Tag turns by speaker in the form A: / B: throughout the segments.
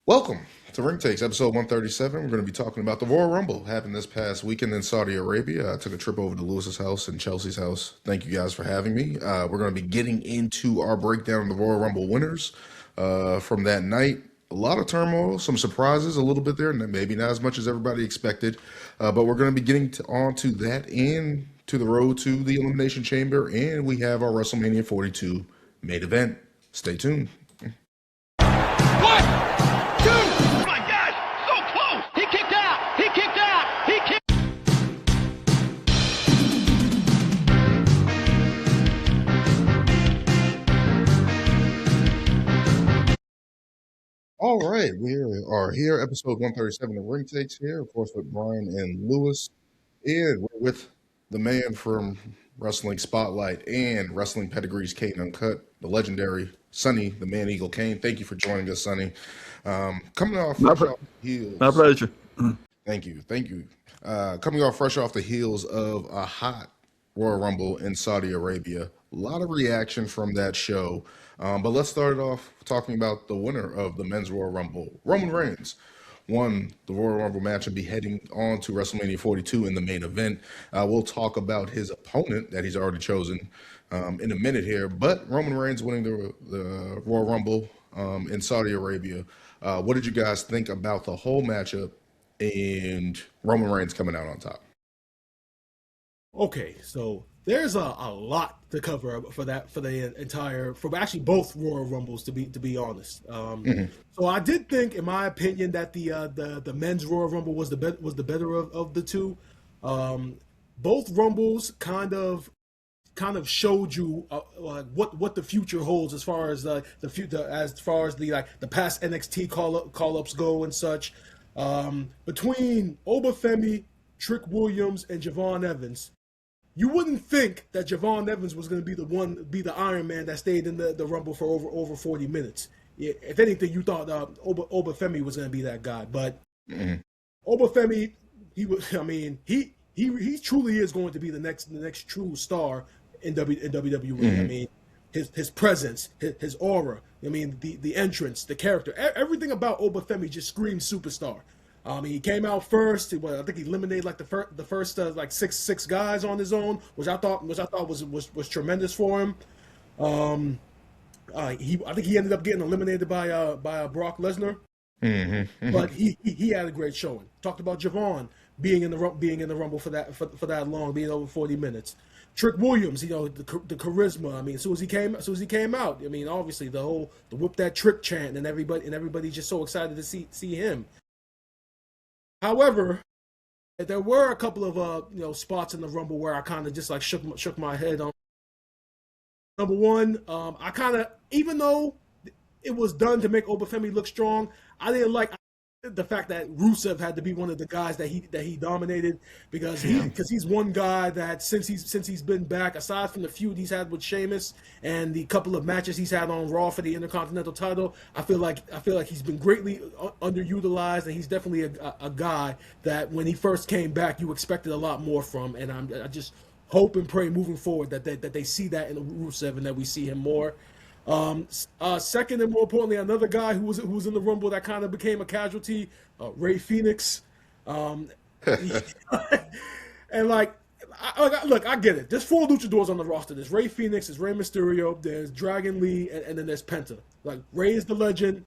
A: Welcome to Ring Takes, episode 137. We're going to be talking about the Royal Rumble happened this past weekend in Saudi Arabia. I took a trip over to Lewis's house and Chelsea's house. Thank you guys for having me. We're going to be getting into our breakdown of the Royal Rumble winners from that night. A lot of turmoil, some surprises, a little bit there, and maybe not as much as everybody expected. But we're going to be getting on to that and to the road to the Elimination Chamber, and we have our WrestleMania 42 main event. Stay tuned.
B: One, two, oh my God, so close. He kicked out. He kicked out. He kicked.
A: All right, we are here, episode 137 of Ring Takes here, of course, with Brian and Lewis. And we're with the man from Wrestling Spotlight and Wrestling Pedigrees, Cain Uncut, the legendary Sonny, the Man Eagle Cain. Thank you for joining us, Sonny. Coming off fresh off the heels.
C: My pleasure.
A: Thank you. Coming off fresh off the heels of a hot Royal Rumble in Saudi Arabia. A lot of reaction from that show. But let's start it off talking about the winner of the Men's Royal Rumble. Roman Reigns won the Royal Rumble match and be heading on to WrestleMania 42 in the main event. We'll talk about his opponent that he's already chosen in a minute here. But Roman Reigns winning the Royal Rumble in Saudi Arabia. What did you guys think about the whole matchup and Roman Reigns coming out on top?
D: Okay, so there's a lot to cover for the entire for actually both Royal Rumbles to be honest. So I did think, in my opinion, that the men's Royal Rumble was the better of the two. Both Rumbles kind of showed you like what the future holds as far as the past NXT call ups go and such. Between Oba Femi, Trick Williams, and Javon Evans, you wouldn't think that Javon Evans was going to be the Iron Man that stayed in the Rumble for over 40 minutes. If anything, you thought Oba Femi was going to be that guy, but Oba Femi, he truly is going to be the next true star in WWE. I mean, his presence, his aura. I mean, the entrance, the character, everything about Oba Femi just screams superstar. He came out first. I think he eliminated like the first like six guys on his own, which I thought was tremendous for him. I think he ended up getting eliminated by Brock Lesnar. But he had a great showing. Talked about Javon being in the Rumble for that long, being over 40 minutes. Trick Williams, the charisma. I mean, as soon as he came out, I mean, obviously the whip that trick chant and everybody's just so excited to see him. However, there were a couple of spots in the Rumble where I kind of just like shook my head on. Number one, I kind of, even though it was done to make Oba Femi look strong, I didn't like the fact that Rusev had to be one of the guys that he dominated because he's one guy that since he's been back, aside from the feud he's had with Sheamus and the couple of matches he's had on Raw for the Intercontinental title, I feel like he's been greatly underutilized, and he's definitely a guy that when he first came back you expected a lot more from, and I just hope and pray moving forward that they see that in Rusev and that we see him more. Second and more importantly, another guy who was in the Rumble that kind of became a casualty, Ray Phoenix. And like, look, I get it. There's 4 luchadors on the roster. There's Ray Phoenix, there's Rey Mysterio, there's Dragon Lee, and then there's Penta. Like, Ray is the legend.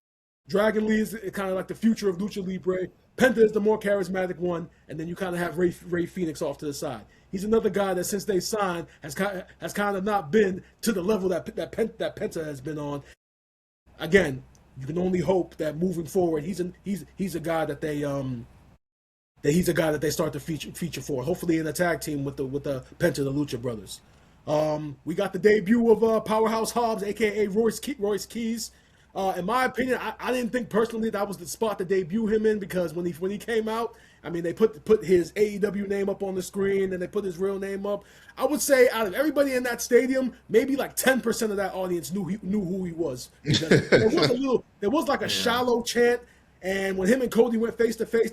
D: Dragon Lee is kind of like the future of Lucha Libre. Penta is the more charismatic one, and then you kind of have Ray Phoenix off to the side. He's another guy that since they signed has kind of not been to the level that Penta has been on. Again, you can only hope that moving forward, he's a guy that they start to feature for. Hopefully in a tag team with the Penta, the Lucha Brothers. We got the debut of Powerhouse Hobbs, aka Royce Keys. In my opinion, I didn't think personally that was the spot to debut him in, because when he came out, I mean, they put his AEW name up on the screen and they put his real name up. I would say out of everybody in that stadium, maybe like 10% of that audience knew who he was. Because there was like a shallow chant, and when him and Cody went face to face,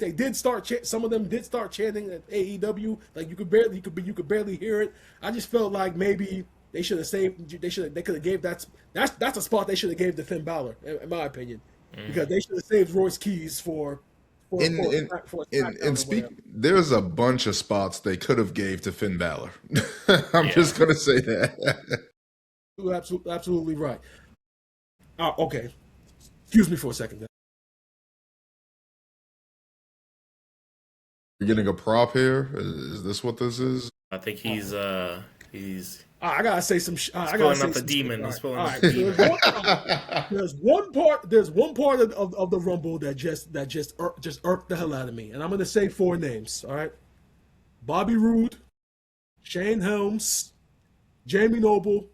D: some of them did start chanting at AEW. Like you could barely hear it. I just felt like maybe they should have saved. They could have gave that's a spot they should have gave to Finn Balor, in my opinion. because they should have saved Royce Keys for
A: In in
D: for a
A: in
D: SmackDown or
A: speak,
D: whatever.
A: there's a bunch of spots they could have gave to Finn Balor. I'm
C: Yeah.
A: just gonna say that.
D: You're absolutely right. Okay, excuse me for a second.
A: You're getting a prop here. Is this what this is?
C: I think he's
D: I gotta say some. I gotta
C: pulling
D: say
C: up the
D: some
C: demon.
D: shit.
C: He's pulling
D: All
C: up
D: right.
C: the
D: So
C: demon.
D: there's one part. There's one part of the Rumble that just irked the hell out of me, and I'm gonna say 4 names. All right: Bobby Roode, Shane Helms, Jamie Noble,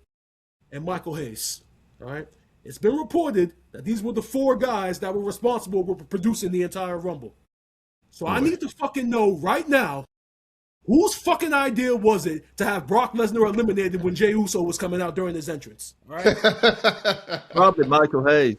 D: and Michael Hayes. All right. It's been reported that these were the 4 guys that were responsible for producing the entire Rumble. So I need to fucking know right now, whose fucking idea was it to have Brock Lesnar eliminated when Jey Uso was coming out during his entrance? All right.
E: Probably Michael Hayes.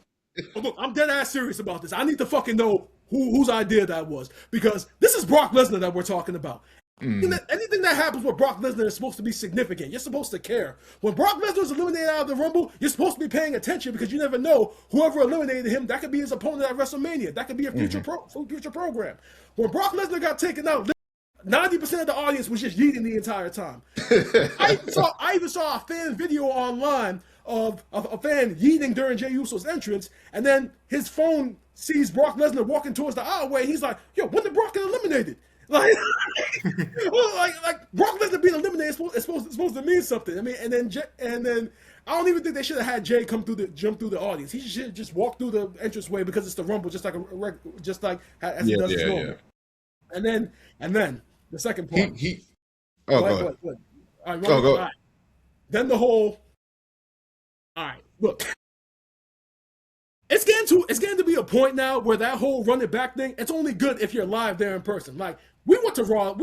D: Look, I'm dead ass serious about this. I need to fucking know whose idea that was, because this is Brock Lesnar that we're talking about. Anything that happens with Brock Lesnar is supposed to be significant. You're supposed to care. When Brock Lesnar is eliminated out of the Rumble, you're supposed to be paying attention, because you never know whoever eliminated him, that could be his opponent at WrestleMania. That could be a future program. When Brock Lesnar got taken out, 90% of the audience was just yeeting the entire time. I even saw a fan video online of a fan yeeting during Jey Uso's entrance, and then his phone sees Brock Lesnar walking towards the aisleway. He's like, "Yo, when did Brock get eliminated?" Like, like Brock Lesnar being eliminated is supposed to mean something. I mean, and then I don't even think they should have had Jay jump through the audience. He should just walk through the entranceway, because it's the Rumble, just like as he does his normal. And then the second part.
A: Go
D: Go
A: ahead.
D: ahead. All right,
A: Go.
D: all right. Then the whole. All right, look. It's getting to be a point now where that whole run it back thing, it's only good if you're live there in person. Like, we went to Raw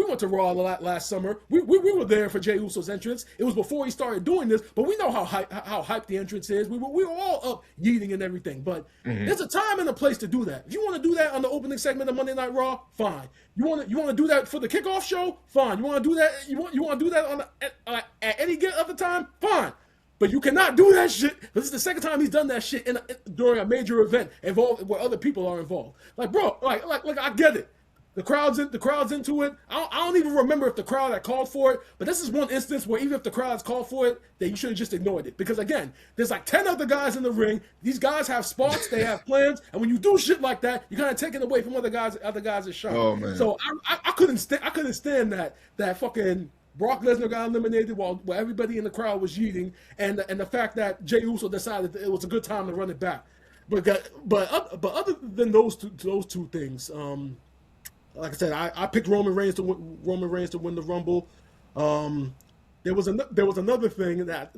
D: last summer. We were there for Jey Uso's entrance. It was before he started doing this, but we know how hyped the entrance is. We were all up yeeting and everything. But there's a time and a place to do that. If you want to do that on the opening segment of Monday Night Raw, fine. You want to do that for the kickoff show, fine. You want to do that? You want to do that at any other time, fine. But you cannot do that shit. This is the second time he's done that shit during a major event involved where other people are involved. Like, bro, like I get it. The crowd's into it. I don't even remember if the crowd had called for it, but this is one instance where even if the crowd's called for it, then you should have just ignored it. Because again, there's like 10 other guys in the ring. These guys have spots, they have plans, and when you do shit like that, you're kind of taking away from other guys' shine.
A: Oh man.
D: So I couldn't stand that fucking Brock Lesnar got eliminated while everybody in the crowd was yeeting, and the fact that Jey Uso decided that it was a good time to run it back. But other than those two things, like I said, I picked Roman Reigns to win the Rumble. There was another thing that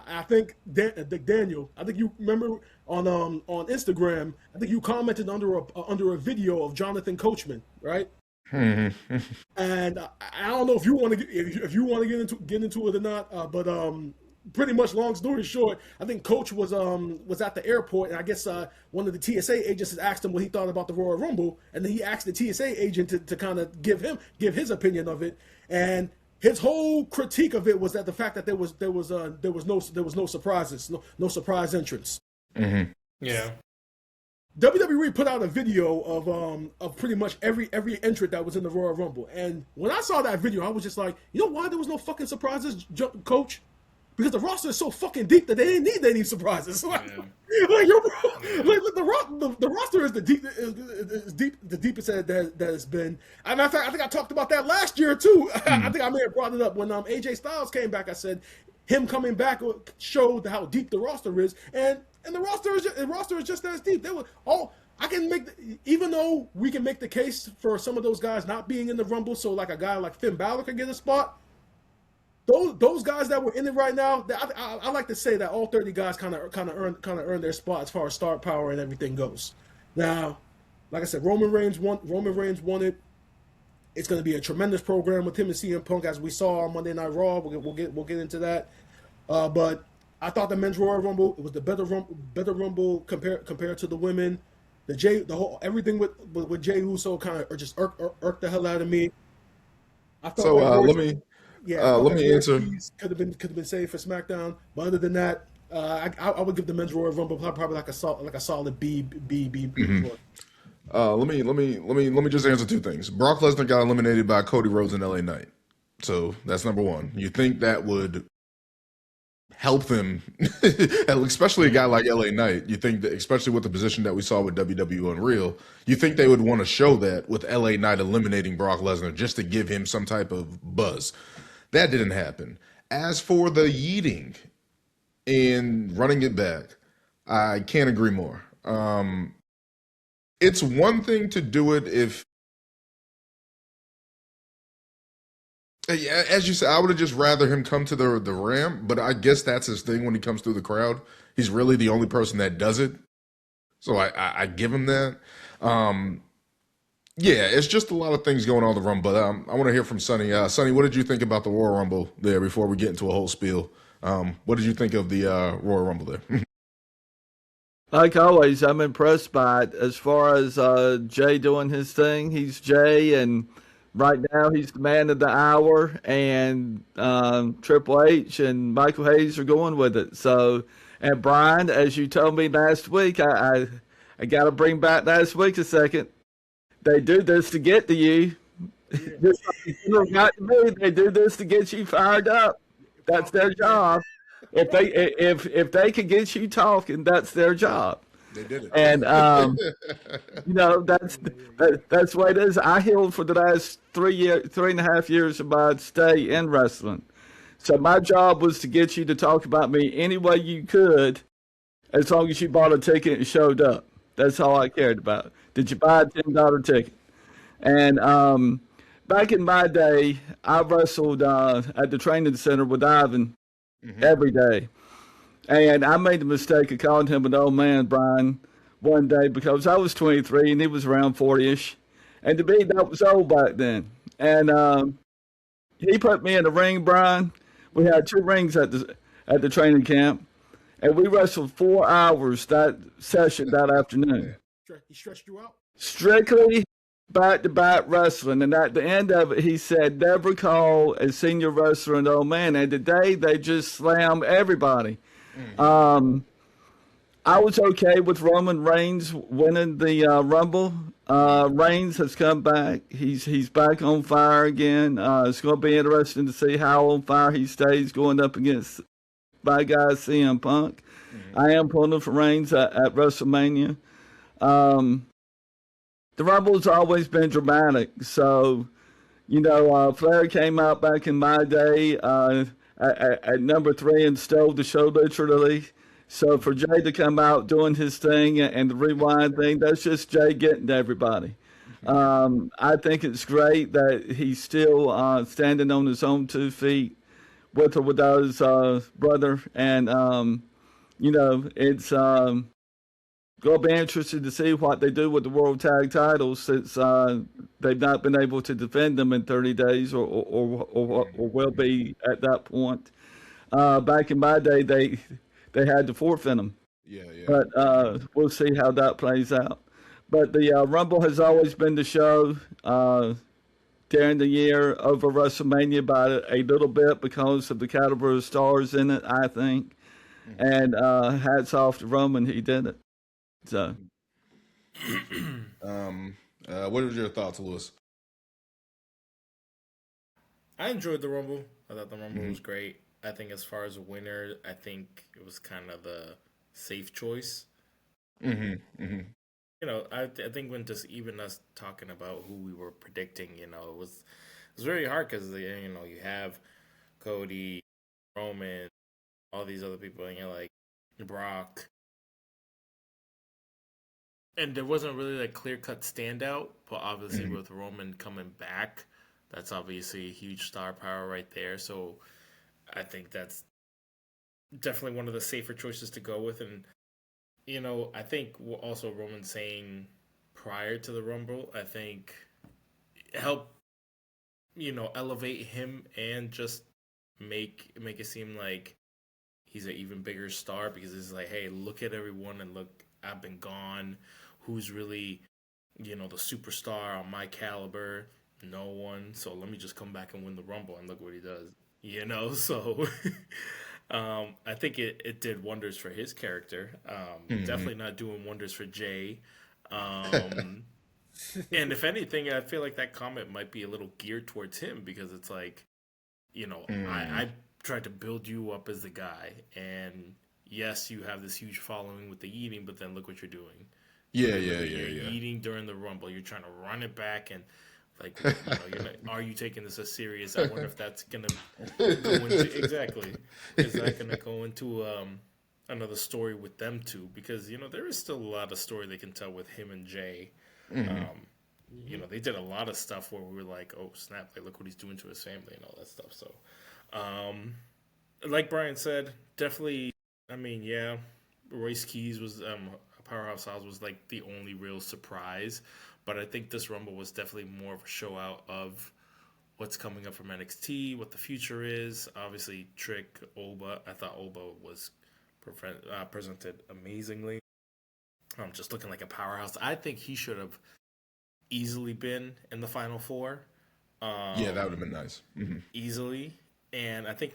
D: I think Daniel, I think you remember on Instagram, I think you commented under a video of Jonathan Coachman, right? And I don't know if you want to get into it or not, but pretty much, long story short, I think Coach was at the airport, and I guess one of the TSA agents had asked him what he thought about the Royal Rumble, and then he asked the TSA agent to kind of give his opinion of it, and his whole critique of it was that the fact that there was no surprises, no surprise entrance.
C: Yeah.
D: WWE put out a video of pretty much every entrant that was in the Royal Rumble, and when I saw that video, I was just like, you know why there was no fucking surprises, Coach? Because the roster is so fucking deep that they didn't need any surprises. Like, the roster is the deepest that it's been. As a matter of fact, I think I talked about that last year too. I think I may have brought it up when AJ Styles came back. I said him coming back showed how deep the roster is, and the roster is just as deep. They were all. Even though we can make the case for some of those guys not being in the Rumble, so like a guy like Finn Balor could get a spot. Those guys that were in it right now, I like to say that all 30 guys kind of earn their spot as far as star power and everything goes. Now, like I said, Roman Reigns won it. It's going to be a tremendous program with him and CM Punk, as we saw on Monday Night Raw. We'll get into that. But I thought the men's Royal Rumble, it was the better Rumble compared to the women. Everything with Jey Uso kind of just irked the hell out of me. I thought
A: let me answer.
D: Could have been saved for SmackDown, but other than that, I would give the men's Royal Rumble probably like a solid B plus.
A: Let me just answer two things. Brock Lesnar got eliminated by Cody Rhodes and LA Knight. So that's number one. You think that would help them, especially a guy like LA Knight? You think that, especially with the position that we saw with WWE Unreal, you think they would want to show that with LA Knight eliminating Brock Lesnar just to give him some type of buzz? That didn't happen. As for the yeeting and running it back, I can't agree more. It's one thing to do it if, yeah, as you said, I would have just rather him come to the ramp, but I guess that's his thing when he comes through the crowd. He's really the only person that does it, so I give him that. Um, yeah, it's just a lot of things going on in the Rumble. But I want to hear from Sonny. Sonny, what did you think about the Royal Rumble there before we get into a whole spiel? What did you think of the Royal Rumble there?
E: Like always, I'm impressed by it. As far as Jay doing his thing, he's Jay, and right now he's the man of the hour. And Triple H and Michael Hayes are going with it. So, and Brian, as you told me last week, I got to bring back last week a second. They do this to get to you. Just like you got to me, they do this to get you fired up. That's their job. If they could get you talking, that's their job.
A: They did it.
E: And that's the way it is. I healed for the last 3.5 years of my stay in wrestling. So my job was to get you to talk about me any way you could, as long as you bought a ticket and showed up. That's all I cared about. Did you buy a $10 ticket? And back in my day, I wrestled at the training center with Ivan every day. And I made the mistake of calling him an old man, Brian, one day because I was 23 and he was around 40-ish. And to me, that was old back then. And he put me in the ring, Brian. We had 2 rings at the training camp. And we wrestled 4 hours that session that afternoon.
D: He stretched you out?
E: Strictly back-to-back wrestling. And at the end of it, he said, never call a senior wrestler an old man. And today, they just slam everybody. I was okay with Roman Reigns winning the Rumble. Reigns has come back. He's back on fire again. It's going to be interesting to see how on fire he stays going up against my guy CM Punk. I am pulling for Reigns at WrestleMania. The Rumble's always been dramatic. So, Flair came out back in my day at number 3 and stole the show literally. So for Jay to come out doing his thing and the rewind thing, that's just Jay getting to everybody. I think it's great that he's still standing on his own 2 feet with or without his brother. And, it's going to be interesting to see what they do with the World Tag Titles since they've not been able to defend them in 30 days or will be at that point. Back in my day, they had to forfeit them.
A: Yeah.
E: But we'll see how that plays out. But the Rumble has always been the show during the year over WrestleMania by a little bit because of the caliber of stars in it, I think. And hats off to Roman, he did it. So,
A: what was your thoughts, Lewis?
C: I enjoyed the Rumble. I thought the Rumble was great. I think as far as a winner, I think it was kind of the safe choice. I think when just even us talking about who we were predicting, it was very hard because you have Cody, Roman, all these other people, and you're like Brock. And there wasn't really a clear-cut standout, but obviously with Roman coming back, that's obviously a huge star power right there. So I think that's definitely one of the safer choices to go with. And, I think also Roman saying prior to the Rumble, I think helped, elevate him and just make it seem like he's an even bigger star because it's like, hey, look at everyone and look, I've been gone. Who's really, the superstar on my caliber? No one. So let me just come back and win the Rumble and look what he does. So I think it did wonders for his character. Definitely not doing wonders for Jay. Um, and if anything, I feel like that comment might be a little geared towards him because it's like, I tried to build you up as the guy, and yes, you have this huge following with the eating, but then look what you're doing.
A: Yeah,
C: You're
A: yeah.
C: eating during the Rumble. You're trying to run it back, and like, you're like, are you taking this as serious? I wonder if that's gonna go into exactly. Is that gonna go into another story with them two? Because there is still a lot of story they can tell with him and Jay. They did a lot of stuff where we were like, oh snap! Like, look what he's doing to his family and all that stuff. So, like Brian said, definitely. I mean, yeah, Royce Keys was Powerhouse Hobbs was like the only real surprise, but I think this Rumble was definitely more of a show out of what's coming up from NXT, what the future is. Obviously, Trick, Oba. I thought Oba was presented amazingly. Just looking like a powerhouse. I think he should have easily been in the Final Four.
A: Yeah, that would have been nice.
C: Easily. And I think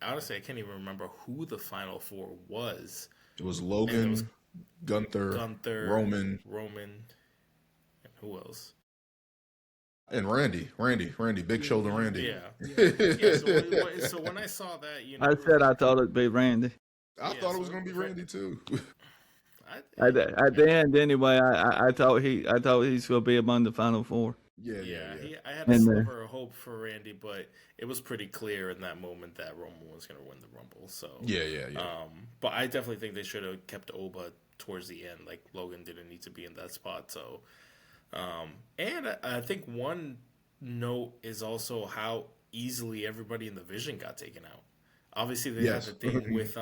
C: honestly, I can't even remember who the Final Four was.
A: It was Logan, Gunther, Roman,
C: and who else?
A: and Randy, Big Shoulder Randy.
C: Yeah. So when I saw that,
E: I said I thought it'd be Randy.
A: I thought it was going to be Randy too.
E: At the end, anyway, I thought he's going to be among the final four.
A: Yeah.
C: I had a sliver of hope for Randy, but it was pretty clear in that moment that Roman was going to win the Rumble. So
A: yeah.
C: But I definitely think they should have kept Oba towards the end. Like, Logan didn't need to be in that spot. So, and I think one note is also how easily everybody in the Vision got taken out. Obviously, they had the thing with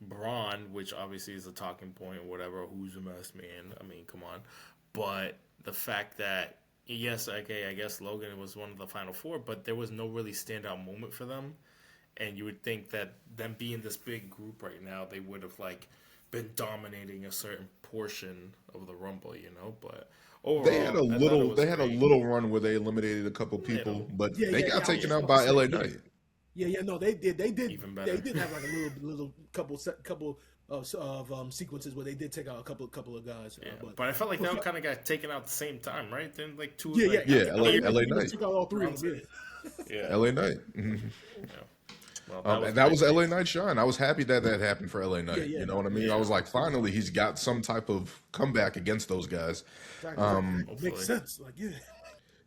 C: Braun, which obviously is a talking point or whatever. Who's the masked man? I mean, come on. But the fact that yes, okay, I guess Logan was one of the final four, but there was no really standout moment for them. And you would think that them being this big group right now, they would have like been dominating a certain portion of the Rumble, But overall,
A: they had a little run where they eliminated a couple people, but they got taken out by LA Knight.
D: No, they did. They did.
C: Even better.
D: They did have like a little couple of sequences where they did take out a couple of guys.
C: Yeah, but I felt like they all kind of got taken out at the same time, right? Then like two.
A: LA Knight.
D: Took out all three of them.
C: Yeah,
A: LA Knight. Well, that was LA Knight shine. I was happy that happened for LA Knight. You know what I mean? I was like, finally, he's got some type of comeback against those guys.
D: Makes sense. Like,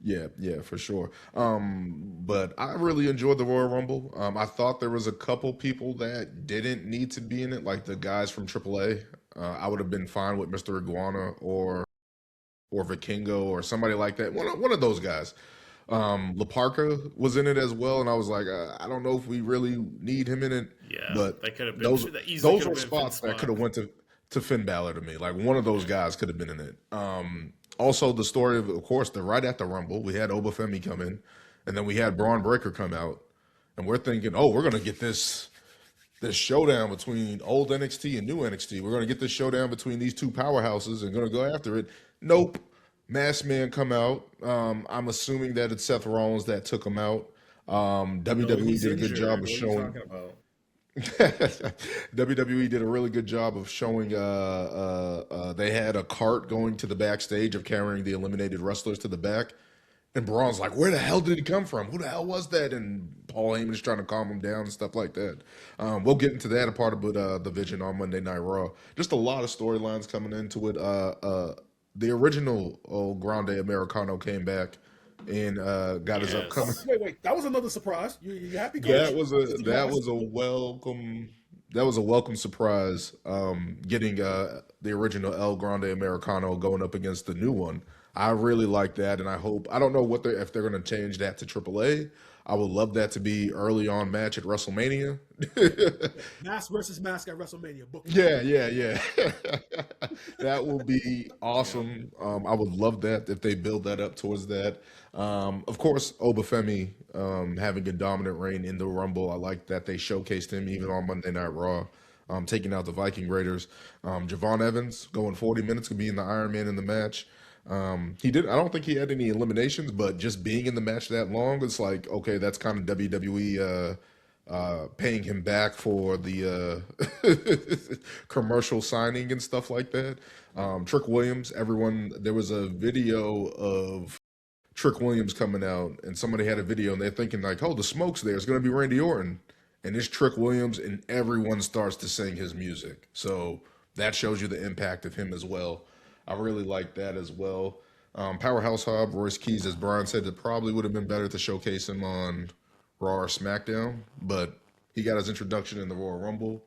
A: Yeah, for sure. But I really enjoyed the Royal Rumble. I thought there was a couple people that didn't need to be in it, like the guys from AAA. I would have been fine with Mr. Iguana or Vikingo or somebody like that. One of those guys. La Parka was in it as well, and I was like, I don't know if we really need him in it.
C: Yeah,
A: but
C: that could have been
A: those were spots that could have went to Finn Balor to me. Like one of those guys could have been in it. Also, the story of course, right at the Rumble, we had Oba Femi come in, and then we had Braun Breaker come out, and we're thinking, oh, we're gonna get this showdown between old NXT and new NXT. We're gonna get this showdown between these two powerhouses and gonna go after it. Nope. Masked Man come out. I'm assuming that it's Seth Rollins that took him out. WWE did a good job of showing. WWE did a really good job of showing. They had a cart going to the backstage of carrying the eliminated wrestlers to the back, and Braun's like, "Where the hell did he come from? Who the hell was that?" And Paul Heyman's trying to calm him down and stuff like that. We'll get into that a part of the Vision on Monday Night Raw. Just a lot of storylines coming into it. The original Grande Americano came back and got his upcoming.
D: Wait, that was another surprise. You happy? Coach?
A: That was a welcome surprise. Getting the original El Grande Americano going up against the new one. I really like that, and I don't know if they're going to change that to AAA. I would love that to be early on match at WrestleMania.
D: Mask versus mask at WrestleMania.
A: Yeah. That will be awesome. I would love that if they build that up towards that. Of course, Oba Femi having a dominant reign in the Rumble. I like that they showcased him even on Monday Night Raw, taking out the Viking Raiders. Javon Evans going 40 minutes could be in the Iron Man in the match. I don't think he had any eliminations, but just being in the match that long, it's like, okay, that's kind of WWE paying him back for the commercial signing and stuff like that. Trick Williams, there was a video of Trick Williams coming out, and somebody had a video, and they're thinking like, "Oh, the smoke's there. It's going to be Randy Orton," and it's Trick Williams, and everyone starts to sing his music. So that shows you the impact of him as well. I really like that as well. Powerhouse Hobb, Royce Keys, as Brian said, it probably would have been better to showcase him on Raw or SmackDown, but he got his introduction in the Royal Rumble.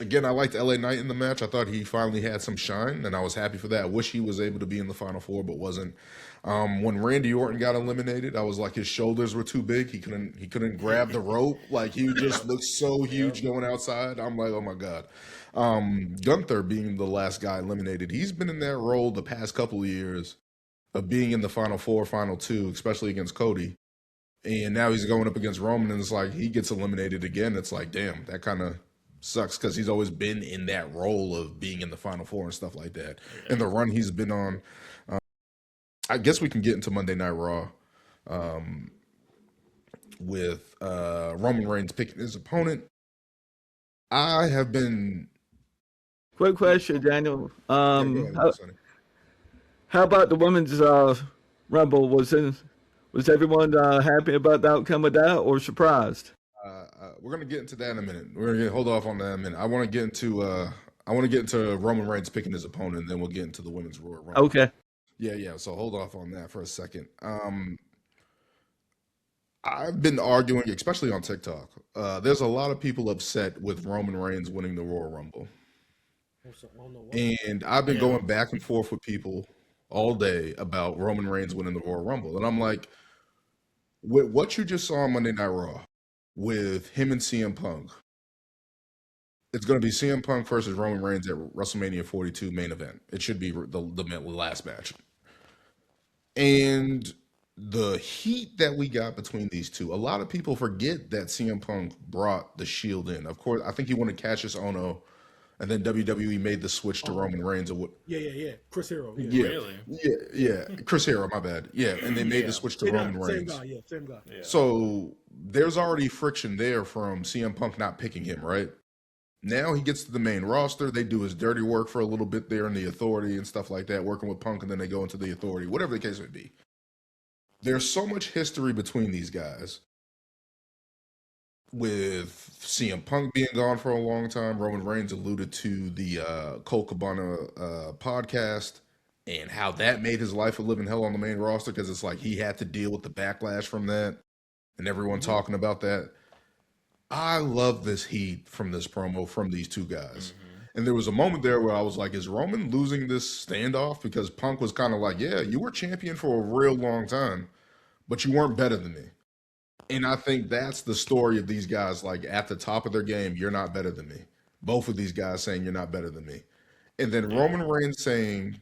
A: Again, I liked LA Knight in the match. I thought he finally had some shine, and I was happy for that. I wish he was able to be in the Final Four, but wasn't. When Randy Orton got eliminated, I was like, his shoulders were too big. He couldn't grab the rope. Like, he just looked so huge going outside. I'm like, oh my God. Gunther being the last guy eliminated, he's been in that role the past couple of years of being in the Final Four, Final Two, especially against Cody. And now he's going up against Roman, and it's like he gets eliminated again. It's like, damn, that kind of sucks because he's always been in that role of being in the Final Four and stuff like that. And the run he's been on. I guess we can get into Monday Night Raw with Roman Reigns picking his opponent. I have been.
E: Quick question, Daniel.
A: Go ahead, Sonny.
E: How about the women's Rumble? Was everyone happy about the outcome of that, or surprised?
A: We're gonna get into that in a minute. We're gonna hold off on that in a minute. I want to get into Roman Reigns picking his opponent, and then we'll get into the women's Royal Rumble.
E: Okay.
A: Yeah. So hold off on that for a second. I've been arguing, especially on TikTok. There's a lot of people upset with Roman Reigns winning the Royal Rumble, and I've been going back and forth with people all day about Roman Reigns winning the Royal Rumble, and I'm like, with what you just saw on Monday Night Raw with him and CM Punk, it's going to be CM Punk versus Roman Reigns at WrestleMania 42 main event. It should be the last match. And the heat that we got between these two, a lot of people forget that CM Punk brought the Shield in. Of course, I think he wanted Cassius Ohno, and then WWE made the switch to Roman Reigns.
D: Yeah. Chris Hero.
C: Really?
A: Yeah. Chris Hero, my bad. Yeah, and they made the switch to Roman Reigns.
D: Same guy.
C: Yeah.
A: So there's already friction there from CM Punk not picking him, right? Now he gets to the main roster. They do his dirty work for a little bit there in the Authority and stuff like that, working with Punk, and then they go into the Authority, whatever the case may be. There's so much history between these guys. With CM Punk being gone for a long time, Roman Reigns alluded to the Colt Cabana podcast and how that made his life a living hell on the main roster because it's like he had to deal with the backlash from that and everyone talking about that. I love this heat from this promo from these two guys. And there was a moment there where I was like, is Roman losing this standoff? Because Punk was kind of like, yeah, you were champion for a real long time, but you weren't better than me. And I think that's the story of these guys, like at the top of their game, you're not better than me. Both of these guys saying you're not better than me. And then Roman Reigns saying,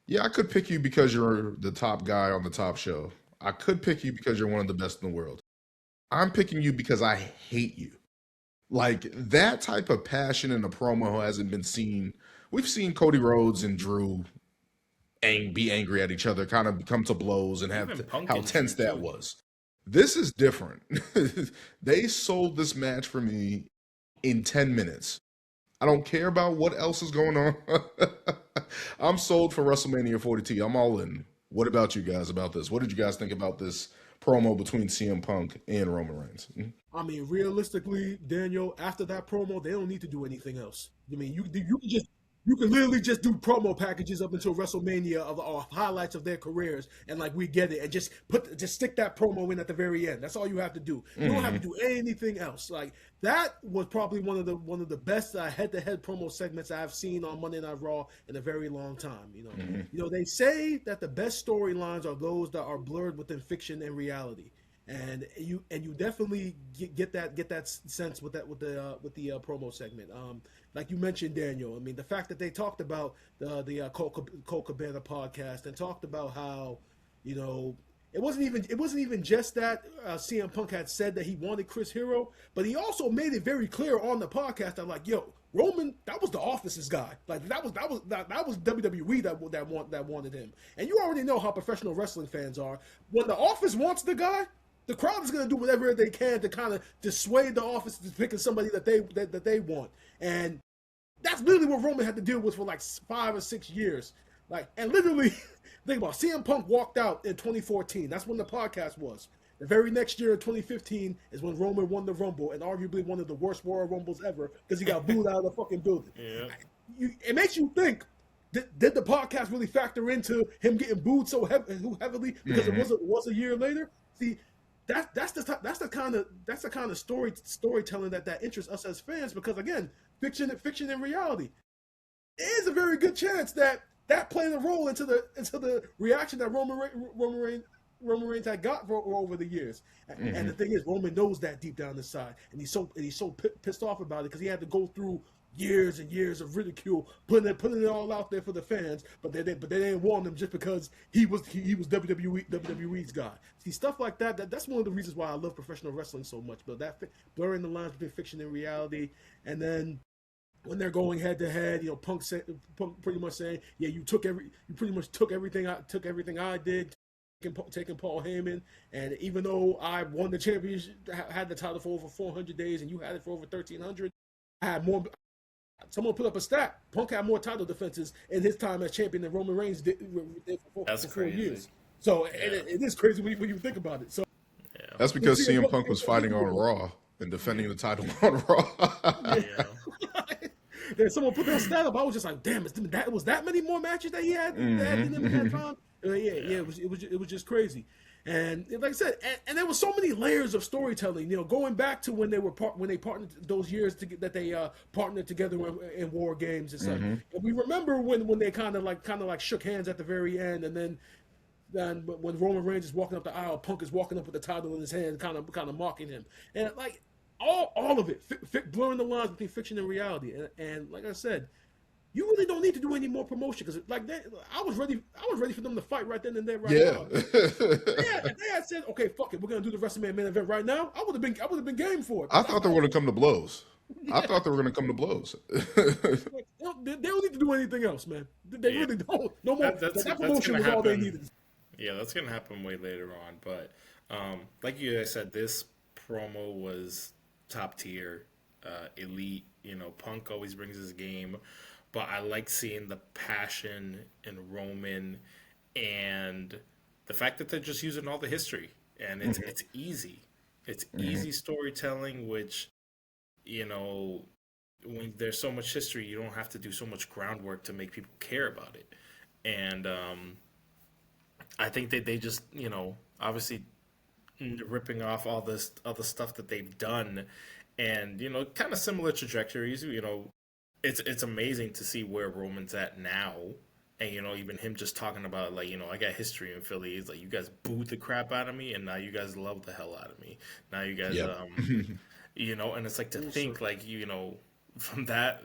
A: yeah, I could pick you because you're the top guy on the top show. I could pick you because you're one of the best in the world. I'm picking you because I hate you. Like that type of passion in a promo hasn't been seen. We've seen Cody Rhodes and Drew be angry at each other, kind of come to blows and have how tense that was. This is different. They sold this match for me in 10 minutes. I don't care about what else is going on. I'm sold for WrestleMania 42. I'm all in. What about you guys about this? What did you guys think about this promo between CM Punk and Roman Reigns?
D: I mean, realistically, Daniel, after that promo, they don't need to do anything else. I mean, you can literally just do promo packages up until WrestleMania of highlights of their careers, and like we get it, and just stick that promo in at the very end. That's all you have to do. You don't have to do anything else. Like that was probably one of the best head-to-head promo segments I've seen on Monday Night Raw in a very long time. You know, they say that the best storylines are those that are blurred within fiction and reality. And you definitely get that sense with the promo segment. Like you mentioned, Daniel. I mean, the fact that they talked about the Colt Cabana podcast and talked about how, you know, it wasn't even just that CM Punk had said that he wanted Chris Hero, but he also made it very clear on the podcast that like, yo, Roman, that was the Office's guy. Like that was WWE that wanted him. And you already know how professional wrestling fans are. When the Office wants the guy, the crowd is going to do whatever they can to kind of dissuade the office to picking somebody that they want. And that's literally what Roman had to deal with for like 5 or 6 years. Like, and literally, think about it, CM Punk walked out in 2014. That's when the podcast was. The very next year, 2015, is when Roman won the Rumble, and arguably one of the worst Royal Rumbles ever because he got booed out of the fucking building.
C: Yeah.
D: It makes you think, did the podcast really factor into him getting booed so heavily because it was a year later? See, that's the kind of storytelling that interests us as fans, because again, fiction and reality. There is a very good chance that played a role into the reaction that Roman Reigns had got for over the years. And the thing is, Roman knows that deep down inside, and he's so pissed off about it because he had to go through years and years of ridicule, putting it all out there for the fans, but they didn't want him just because he was WWE's guy. See, stuff like that's one of the reasons why I love professional wrestling so much. But that blurring the lines between fiction and reality, and then when they're going head to head, Punk pretty much saying, "Yeah, you pretty much took everything I did." Taking Paul Heyman, and even though I won the championship, had the title for over 400 days, and you had it for over 1,300, I had more. Someone put up a stat. Punk had more title defenses in his time as champion than Roman Reigns did for 4 years. So it is crazy when you think about it. So
A: that's because CM Punk was fighting on Raw and defending the title on Raw.
D: Then someone put that stat up. I was just like, damn, it was that many more matches that he had in that time. It was just crazy. And like I said, and there were so many layers of storytelling. Going back to when they partnered those years that they partnered together in War Games and stuff. And we remember when they kind of like shook hands at the very end, and then when Roman Reigns is walking up the aisle, Punk is walking up with the title in his hand, kind of mocking him, and like all of it, blurring the lines between fiction and reality. And like I said, you really don't need to do any more promotion, because I was ready for them to fight right then and there, now. If they had said, "Okay, fuck it, we're gonna do the WrestleMania main event right now," I would have been game for it.
A: I thought they were going to come to blows. I thought they were going to come to blows.
D: They don't need to do anything else, man. They really don't. No more. That promotion was all they needed.
C: Yeah, that's gonna happen way later on. But like you guys said, this promo was top tier, elite. Punk always brings his game. But I like seeing the passion in Roman, and the fact that they're just using all the history, and it's easy. It's easy storytelling, which, when there's so much history, you don't have to do so much groundwork to make people care about it. And I think that they just, obviously ripping off all this other stuff that they've done, and, kind of similar trajectories, It's amazing to see where Roman's at now, and even him just talking about like I got history in Philly. He's like, you guys booed the crap out of me, and now you guys love the hell out of me. Now you guys, and it's like to think like from that.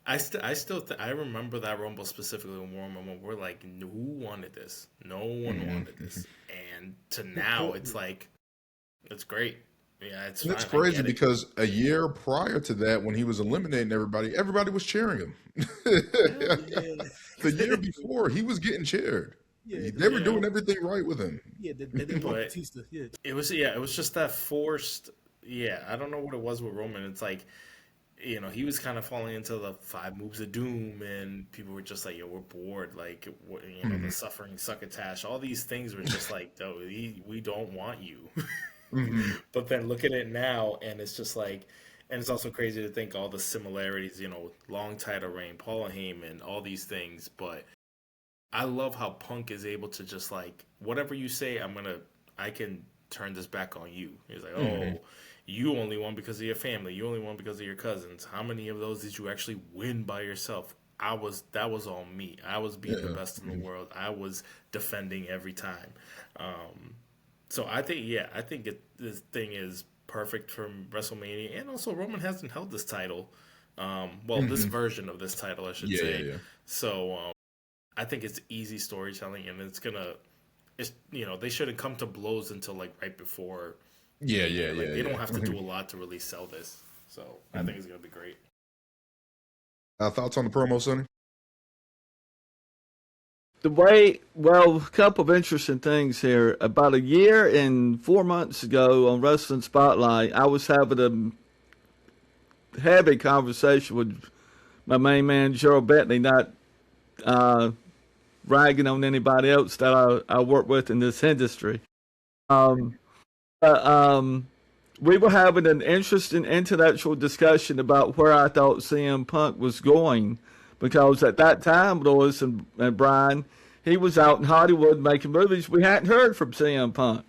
C: I remember that Rumble specifically when Roman. We're like, who wanted this? No one wanted this, and to now it's like, it's great. Yeah, it's
A: crazy because a year prior to that, when he was eliminating everybody was cheering him. The year before, he was getting cheered. They were doing everything right with him.
D: Yeah, they did Batista. Yeah,
C: it was just that forced. Yeah, I don't know what it was with Roman. It's like, he was kind of falling into the 5 moves of doom, and people were just like, "Yo, we're bored." Like, the suffering succotash. All these things were just like, "Oh, we don't want you." But then look at it now, and it's just like, and it's also crazy to think all the similarities, long title reign, Paul Heyman, all these things. But I love how Punk is able to just like, whatever you say, I can turn this back on you. He's like, oh, you only won because of your family. You only won because of your cousins. How many of those did you actually win by yourself? That was all me. I was being the best in the world. I was defending every time. So I think this thing is perfect from WrestleMania, and also Roman hasn't held this title. This version of this title, I should say. Yeah. So I think it's easy storytelling, and they shouldn't come to blows until like right before. They don't have to do a lot to really sell this. So I think it's gonna be great.
A: Thoughts on the promo, Sonny?
E: a couple of interesting things here. About a year and 4 months ago on Wrestling Spotlight, I was having a heavy conversation with my main man, Gerald Bentley, not ragging on anybody else that I work with in this industry. Um, we were having an interesting intellectual discussion about where I thought CM Punk was going, because at that time, Lewis and Brian, he was out in Hollywood making movies. We hadn't heard from CM Punk.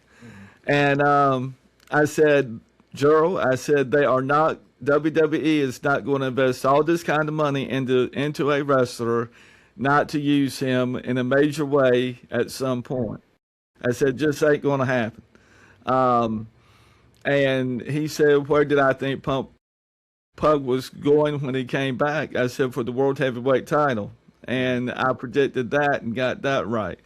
E: And I said, Gerald, I said, WWE is not going to invest all this kind of money into a wrestler not to use him in a major way at some point. I said, just ain't going to happen. And he said, where did I think Punk was going when he came back? I said, for the World Heavyweight title. And I predicted that and got that right.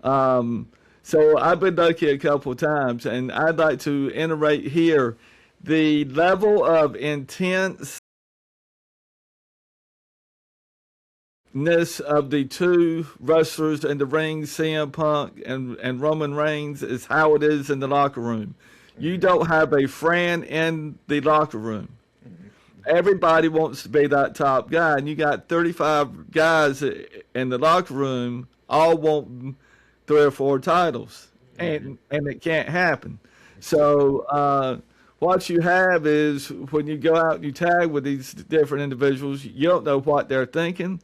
E: So I've been lucky a couple of times, and I'd like to iterate here the level of intenseness of the two wrestlers in the ring, CM Punk and Roman Reigns, is how it is in the locker room. You don't have a friend in the locker room. Everybody wants to be that top guy, and you got 35 guys in the locker room all wanting 3 or 4 titles, and it can't happen. So what you have is, when you go out and you tag with these different individuals, you don't know what they're thinking.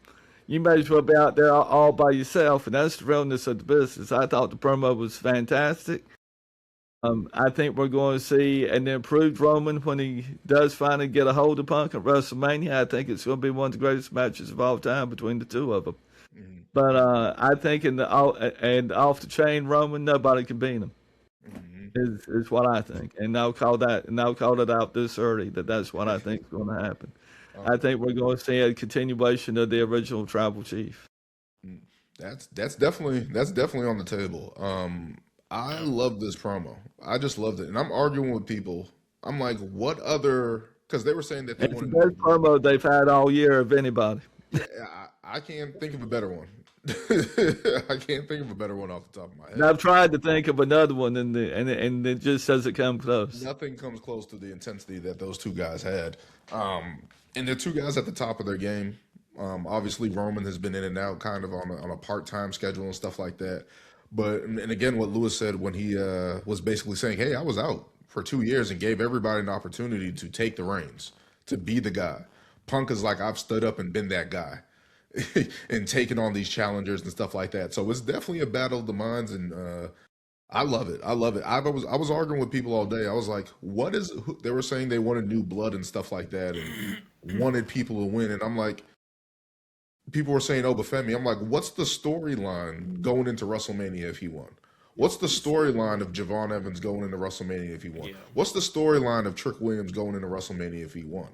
E: You may as well be out there all by yourself, and that's the realness of the business. I thought the promo was fantastic. I think we're going to see an improved Roman when he does finally get a hold of Punk at WrestleMania. I think it's going to be one of the greatest matches of all time between the two of them. Mm-hmm. But I think off the chain Roman, nobody can beat him. Mm-hmm. Is what I think, and I'll call it out this early that's what I think is going to happen. I think we're going to see a continuation of the original Tribal Chief.
A: That's definitely on the table. I love this promo. I just loved it, and I'm arguing with people. I'm like, what other? Because they were saying that
E: it's the best promo they've had all year of anybody.
A: Yeah, I can't think of a better one. I can't think of a better one off the top of my head.
E: And I've tried to think of another one, and it just doesn't come close.
A: Nothing comes close to the intensity that those two guys had. And they're two guys at the top of their game. Obviously, Roman has been in and out, kind of on a part-time schedule and stuff like that. But and again, what Lewis said when he was basically saying, "Hey, I was out for 2 years and gave everybody an opportunity to take the reins, to be the guy." Punk is like, I've stood up and been that guy, and taken on these challengers and stuff like that. So it's definitely a battle of the minds, and I love it. I love it. I was arguing with people all day. I was like, "What is?" They were saying they wanted new blood and stuff like that, and wanted people to win, and I'm like. People were saying Oba Femi. I'm like, what's the storyline going into WrestleMania if he won? What's the storyline of Javon Evans going into WrestleMania if he won? Yeah. What's the storyline of Trick Williams going into WrestleMania if he won?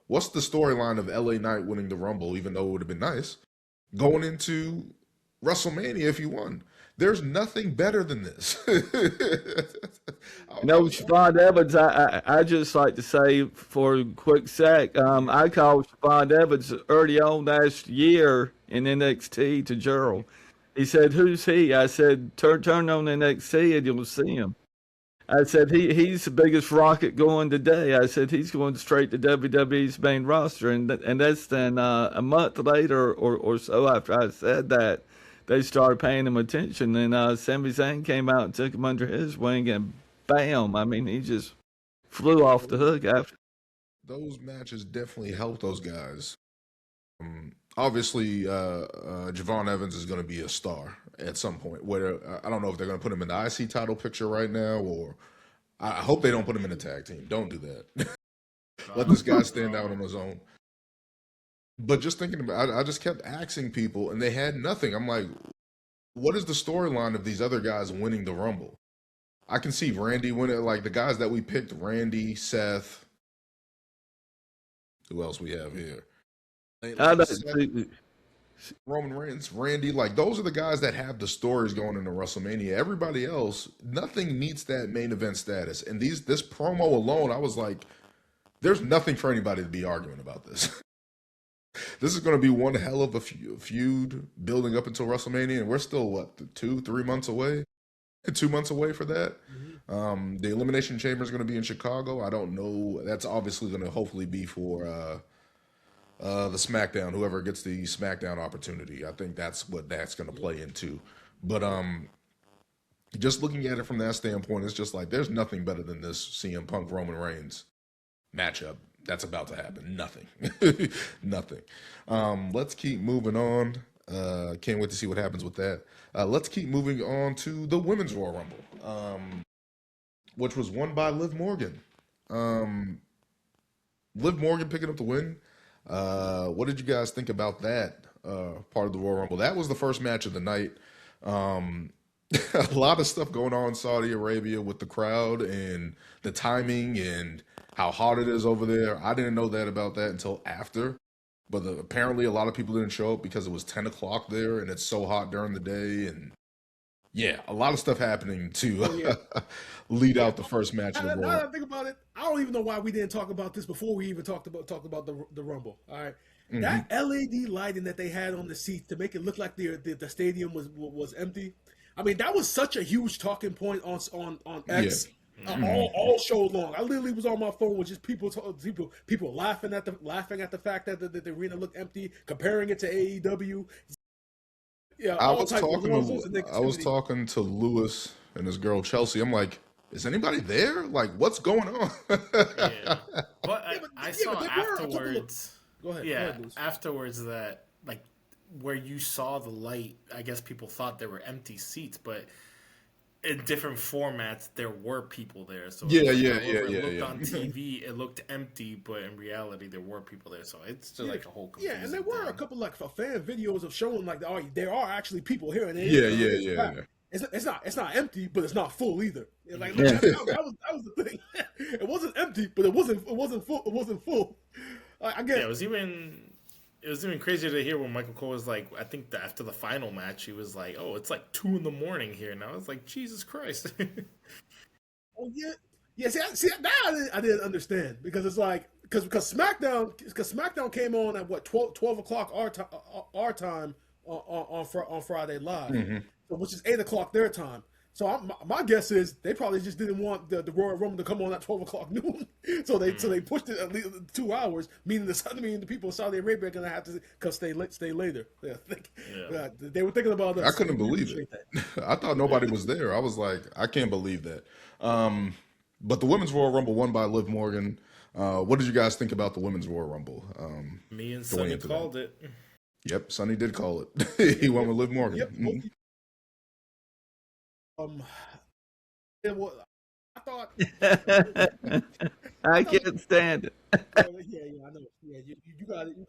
A: What's the storyline of LA Knight winning the Rumble, even though it would have been nice, going into WrestleMania if he won? There's nothing better than this.
E: Javon Evans, I just like to say for a quick sec, I called Javon Evans early on last year in NXT to Gerald. He said, "Who's he?" I said, turn on NXT and you'll see him. I said, he's the biggest rocket going today. I said, he's going straight to WWE's main roster. And that's then a month later or so after I said that, they started paying him attention, and Sami Zayn came out and took him under his wing, and bam! I mean, he just flew off the hook after.
A: Those matches definitely helped those guys. Obviously, Javon Evans is going to be a star at some point. Whether I don't know if they're going to put him in the IC title picture right now, or I hope they don't put him in the tag team. Don't do that. Let this guy stand out on his own. But just thinking about, I just kept asking people, and they had nothing. I'm like, what is the storyline of these other guys winning the Rumble? I can see Randy winning, like the guys that we picked, Randy, Seth. Who else we have here? Seth, Roman Reigns, Randy, like those are the guys that have the stories going into WrestleMania. Everybody else, nothing meets that main event status. And this promo alone, I was like, there's nothing for anybody to be arguing about this. This is going to be one hell of a feud building up until WrestleMania, and we're still what 2-3 months away, 2 months away for that. The Elimination Chamber is going to be in Chicago. I don't know. That's obviously going to hopefully be for the SmackDown. Whoever gets the SmackDown opportunity, I think that's what that's going to play into. But just looking at it from that standpoint, it's just like there's nothing better than this CM Punk Roman Reigns matchup that's about to happen. Nothing. Nothing. Let's keep moving on. Can't wait to see what happens with that. Let's keep moving on to the Women's Royal Rumble, which was won by Liv Morgan. Liv Morgan picking up the win. What did you guys think about that part of the Royal Rumble? That was the first match of the night. A lot of stuff going on in Saudi Arabia with the crowd and the timing and how hot it is over there. I didn't know that about that until after. But apparently a lot of people didn't show up because it was 10 o'clock there and it's so hot during the day. And yeah, a lot of stuff happening to lead out the first match of the
D: Now
A: Royal.
D: that I think about it, I don't even know why we didn't talk about this before we even talked about the Rumble. All right. That LED lighting that they had on the seats to make it look like the stadium was empty. I mean, that was such a huge talking point on X all show long. I literally was on my phone with just people laughing at the fact that the arena looked empty, comparing it to AEW. Yeah,
A: I was talking to Lewis and his girl Chelsea. I'm like, is anybody there? Like, what's going on?
C: Yeah. But I saw
D: but there were a couple of-
C: afterwards.
D: Go ahead.
C: Yeah,
D: Go ahead, Lewis.
C: afterwards that like where you saw the light, I guess people thought there were empty seats, but in different formats there were people there. So
A: Yeah.
C: it looked on TV, it looked empty, but in reality there were people there. So it's just like a whole
D: Yeah,
C: confusing
D: and there were a
C: thing.
D: couple like fan videos of showing like, oh, there are actually people here, and
A: Yeah.
D: It's not empty, but it's not full either. Like
E: Yeah.
D: that was the thing. It wasn't empty, but it wasn't full. It wasn't full. I get.
C: Yeah, it was even crazier to hear when Michael Cole was like, I think after the final match, he was like, "Oh, it's like 2 a.m. here now." I was like, Jesus Christ.
D: Oh yeah. See that I didn't understand because it's like because SmackDown came on at what 12 o'clock our time on Friday Live, so, which is 8 o'clock their time. So my guess is they probably just didn't want the Royal Rumble to come on at 12 o'clock noon, so they pushed it at least 2 hours, meaning the people in Saudi Arabia are gonna have to stay later. They were thinking about us.
A: I couldn't believe it. I thought nobody was there. I was like, I can't believe that. But the Women's Royal Rumble won by Liv Morgan. What did you guys think about the Women's Royal Rumble?
C: Me and
A: Going
C: Sonny
A: into
C: called it.
A: Yep, Sonny did call it. He went with Liv Morgan.
D: Yep. I thought.
E: I can't stand it.
D: Yeah, I know. Yeah, you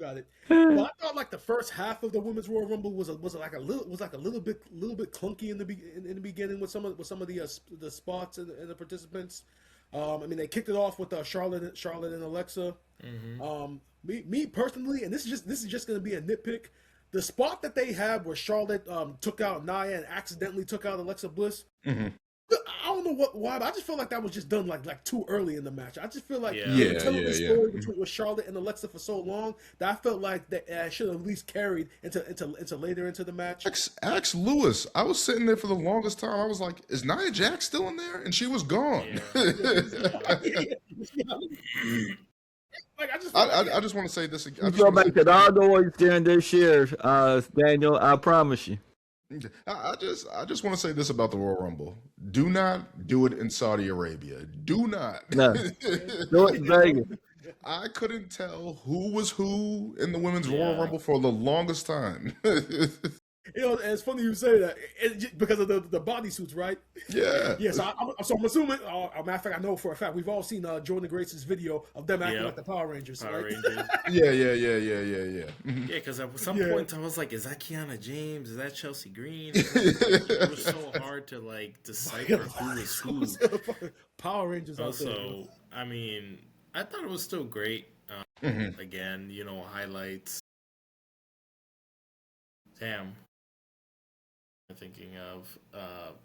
D: got it. But I thought like the first half of the Women's Royal Rumble was like a little bit clunky in the beginning with some of the spots and the participants. I mean, they kicked it off with Charlotte and Alexa. Me personally, and this is just going to be a nitpick. The spot that they had where Charlotte took out Nia and accidentally took out Alexa Bliss. I don't know why, but I just feel like that was just done like too early in the match. I just feel like
C: Yeah.
D: telling the story with Charlotte and Alexa for so long that I felt like that should have at least carried into later into the match.
A: Ask Lewis. I was sitting there for the longest time. I was like, is Nia Jax still in there? And she was gone.
D: Like
A: I just want to say this.
E: You're going to make it all noise during this year, Daniel. I promise you.
A: I just want to say this about the Royal Rumble. Do not do it in Saudi Arabia. Do not.
E: No. Do it in Vegas.
A: I couldn't tell who was who in the Women's Royal Rumble for the longest time.
D: And it's funny you say that because of the bodysuits, right?
A: Yeah.
D: Yeah, so I'm assuming, a matter of fact, I know for a fact, we've all seen Jordan Grace's video of them acting like the Power Rangers.
C: Power
D: right?
C: Rangers.
A: Yeah.
C: Yeah, because at some point I was like, is that Kiana James? Is that Chelsea Green? It was so hard to like decipher who was who.
D: Power Rangers out there.
C: Also, I mean, I thought it was still great. Again, highlights. Damn. I'm thinking of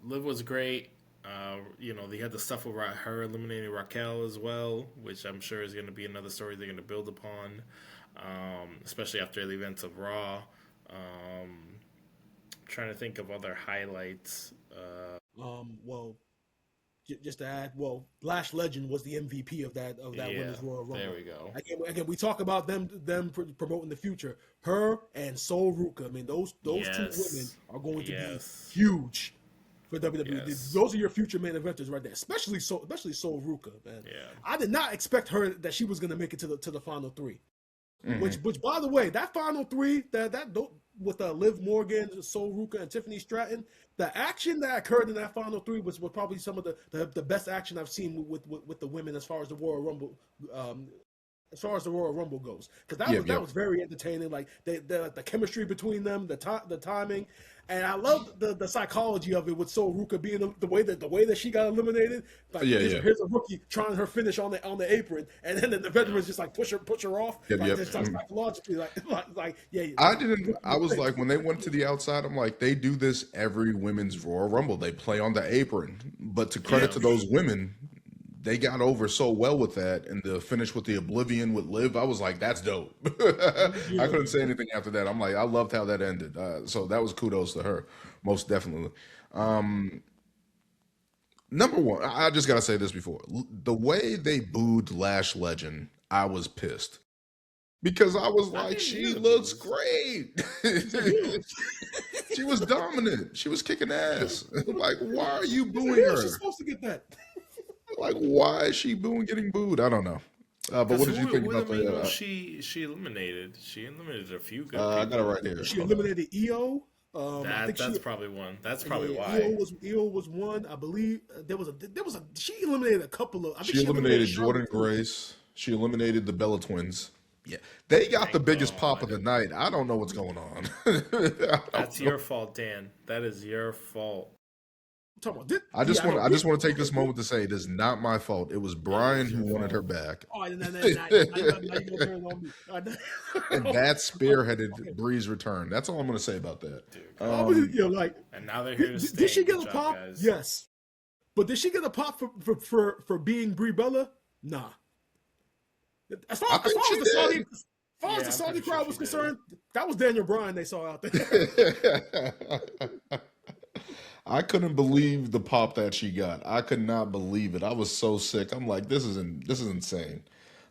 C: Liv was great. They had the stuff with her eliminating Raquel as well, which I'm sure is going to be another story they're going to build upon. especially after the events of Raw. Trying to think of other highlights.
D: Well, just to add, well, Lash Legend was the MVP of that Women's Royal Rumble.
C: There we go.
D: Again, we talk about them promoting the future. Her and Sol Ruka. I mean, those two women are going to be huge for WWE.
C: Yes.
D: Those are your future main eventers right there. Especially Sol Ruka, man.
C: Yeah.
D: I did not expect her that she was going to make it to the final three.
A: Mm-hmm.
D: Which by the way, that final three with Liv Morgan, Sol Ruka, and Tiffany Stratton, the action that occurred in that final three was probably some of the best action I've seen with the women as far as the Royal Rumble. As far as the Royal Rumble goes, because that was very entertaining. Like the chemistry between them, the timing, and I love the psychology of it with Sol Ruka being the way that she got eliminated. Like here's a rookie trying her finish on the apron, and then the veterans just like push her off. Just like psychologically, like.
A: I was like, when they went to the outside, I'm like, they do this every women's Royal Rumble. They play on the apron, but to credit to those women, they got over so well with that, and the finish with the Oblivion with Liv, I was like, that's dope. I couldn't say anything after that. I'm like, I loved how that ended. So that was kudos to her, most definitely. Number one, I just got to say this before. The way they booed Lash Legend, I was pissed. Because I was like, she looks great. She was dominant. She was kicking ass. Like, why are you booing her?
D: She's supposed to get that.
A: Like, why is she getting booed? I don't know. But what did you think about the?
C: She eliminated. She eliminated a few good.
A: I got it right here.
D: She eliminated EO.
C: That's probably one. That's probably why.
D: EO was one. I believe there was a. She eliminated a couple of.
A: She eliminated Jordan Grace. She eliminated the Bella Twins. Yeah, they got the biggest pop of the night. I don't know what's going on.
C: That's your fault, Dan. That is your fault.
A: I just want to take this moment to say it is not my fault. It was Brian who wanted her back.
D: Oh, and that
A: spearheaded Bree's return. That's all I'm going to say about that.
C: And now they're here to stay.
D: Did she get a pop? Guys. Yes, but did she get a pop for being Brie Bella? Nah. As far as the Saudi crowd was concerned, that was Daniel Bryan they saw out there.
A: I couldn't believe the pop that she got. I could not believe it. I was so sick. I'm like, this is insane.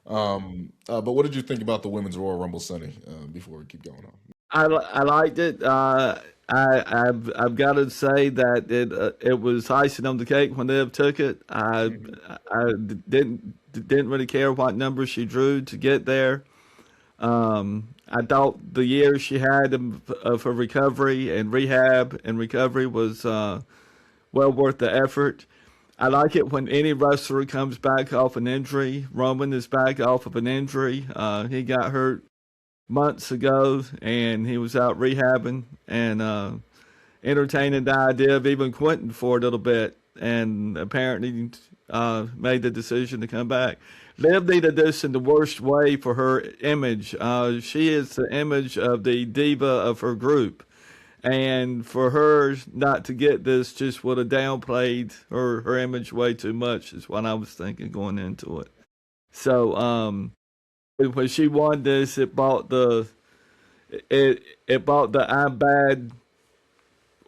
A: But what did you think about the Women's Royal Rumble, Sonny? Before we keep going on,
E: I liked it. I've got to say that it was icing on the cake when Liv took it. I didn't really care what number she drew to get there. I thought the year she had of her recovery and rehab and recovery was well worth the effort. I like it when any wrestler comes back off an injury. Roman is back off of an injury. He got hurt months ago, and he was out rehabbing and entertaining the idea of even quitting for a little bit, and apparently made the decision to come back. Liv needed this in the worst way for her image. She is the image of the diva of her group. And for her not to get this just would have downplayed her image way too much is what I was thinking going into it. So when she won this, it brought the I'm bad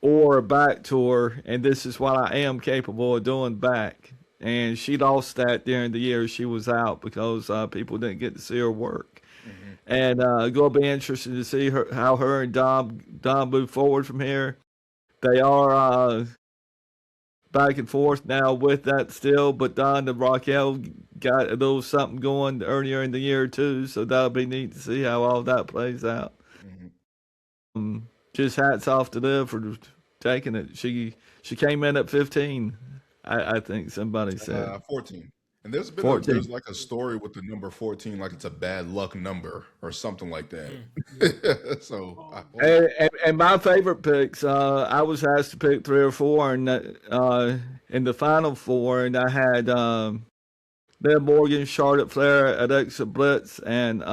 E: aura back to her, and this is what I am capable of doing back. And she lost that during the year she was out because people didn't get to see her work. Mm-hmm. And going to be interesting to see how her and Dom move forward from here. They are back and forth now with that still, but Don and Raquel got a little something going earlier in the year too, so that'll be neat to see how all that plays out. Mm-hmm. Just hats off to Liv for taking it. She came in at 15. I think somebody said
A: 14. And there's like a story with the number 14, like it's a bad luck number or something like that. So,
E: and my favorite picks, I was asked to pick 3 or 4, and in the final 4, and I had Liv Morgan, Charlotte Flair, Alexa Bliss, and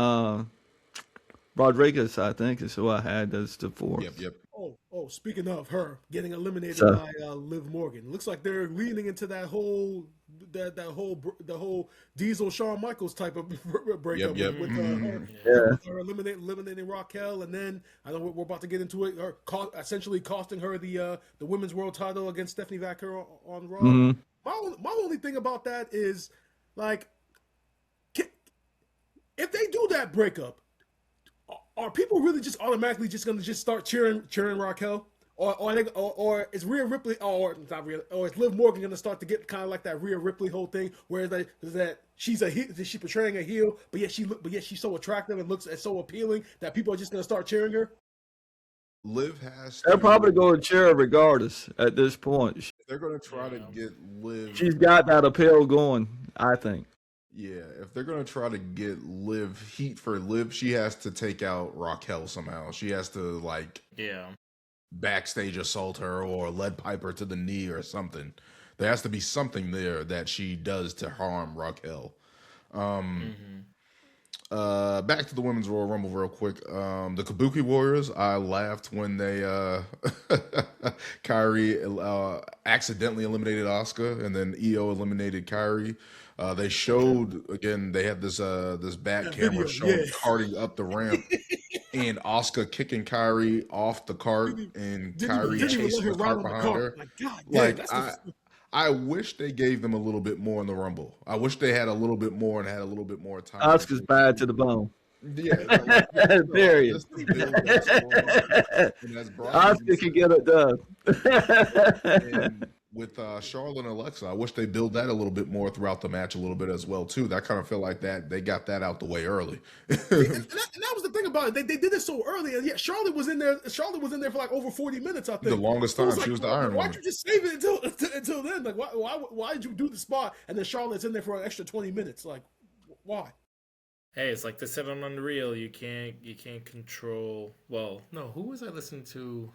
E: Rodriguez. I think is who I had as the 4.
A: Yep.
D: Oh, speaking of her getting eliminated by Liv Morgan, looks like they're leaning into that whole the whole Diesel Shawn Michaels type of breakup
A: Yep.
D: with her eliminating Raquel, and then I know we're about to get into it. Her essentially costing her the women's world title against Stephanie Vaquer on Raw. My only thing about that is like, if they do that breakup, are people really just automatically just going to just start cheering Raquel? Or is Rhea Ripley, or not Rhea, or is Liv Morgan going to start to get kind of like that Rhea Ripley whole thing, where that she's portraying a heel, but yet she's so attractive and looks so appealing that people are just going to start cheering her?
A: Liv has to.
E: They're probably going to cheer her regardless at this point.
A: They're going to try to get Liv.
E: She's got that appeal going, I think.
A: Yeah, if they're going to try to get Liv heat for Liv, she has to take out Raquel somehow. She has to, like, backstage assault her or lead pipe her to the knee or something. There has to be something there that she does to harm Raquel. Back to the Women's Royal Rumble real quick. The Kabuki Warriors, I laughed when they Kairi accidentally eliminated Asuka, and then Io eliminated Kairi. They showed again. They had this back camera showing carting up the ramp, and Asuka kicking Kairi off the cart, and Kairi chasing the cart behind her. I wish they gave them a little bit more in the Rumble. I wish they had a little bit more and had a little bit more time.
E: Asuka's bad to the bone.
A: Yeah,
E: period. Asuka can get it done.
A: And with Charlotte and Alexa, I wish they build that a little bit more throughout the match a little bit as well too. That kind of felt like that they got that out the way early.
D: and that was the thing about it. They did it so early, and Charlotte was in there. Charlotte was in there for like over 40 minutes. I think
A: the longest time she was the Iron Woman.
D: Why'd you just save it until then? Like why did you do the spot and then Charlotte's in there for an extra 20 minutes? Like why?
C: Hey, it's like they said on Unreal. You can't control. Well, no. Who was I listening to?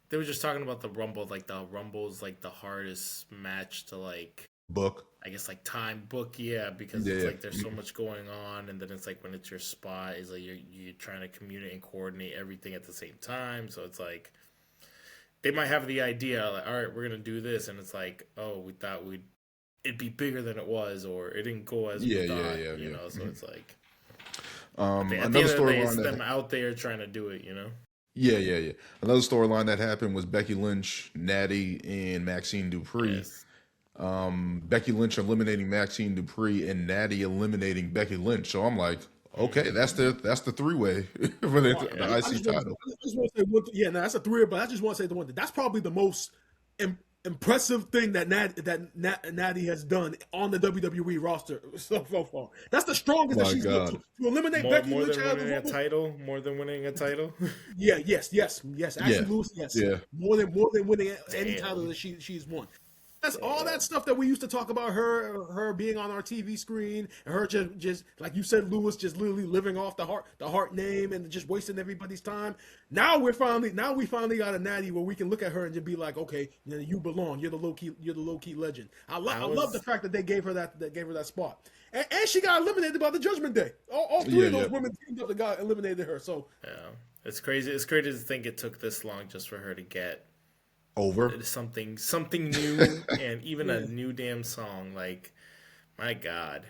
C: They were just talking about the Rumble. Like the Rumble's like the hardest match to like
A: book.
C: I guess like time book, because it's like there's so much going on, and then it's like when it's your spot, is like you're trying to communicate and coordinate everything at the same time. So it's like they might have the idea, like, all right, we're gonna do this, and it's like, oh, we thought it'd be bigger than it was, or it didn't go as we thought, you know. So it's like at the end of the day, it's them out there trying to do it, you know.
A: Yeah. Another storyline that happened was Becky Lynch, Natty, and Maxine Dupree.
C: Yes.
A: Becky Lynch eliminating Maxine Dupree and Natty eliminating Becky Lynch. So I'm like, okay, that's the three-way for the IC title.
D: I just want to say that's a three, but I just want to say the one that's probably the most impressive thing that Natty has done on the WWE roster so far. That's the strongest that she's done. To eliminate Becky Lynch out of the Rumble.
C: More than winning a title.
D: Yes. Actually, Lewis, yes.
A: Yeah.
D: More than winning any title that she's won. That's all that stuff that we used to talk about her being on our TV screen, and her just like you said, Lewis, just literally living off the heart name and just wasting everybody's time. Now we finally got a Natty where we can look at her and just be like, okay, you belong. You're the low key legend. I love the fact that they gave her that spot, and she got eliminated by the Judgment Day. All three of those women teamed up that got eliminated her. So
C: it's crazy. It's crazy to think it took this long just for her to get
A: over
C: something new and even a new damn song. Like, my God.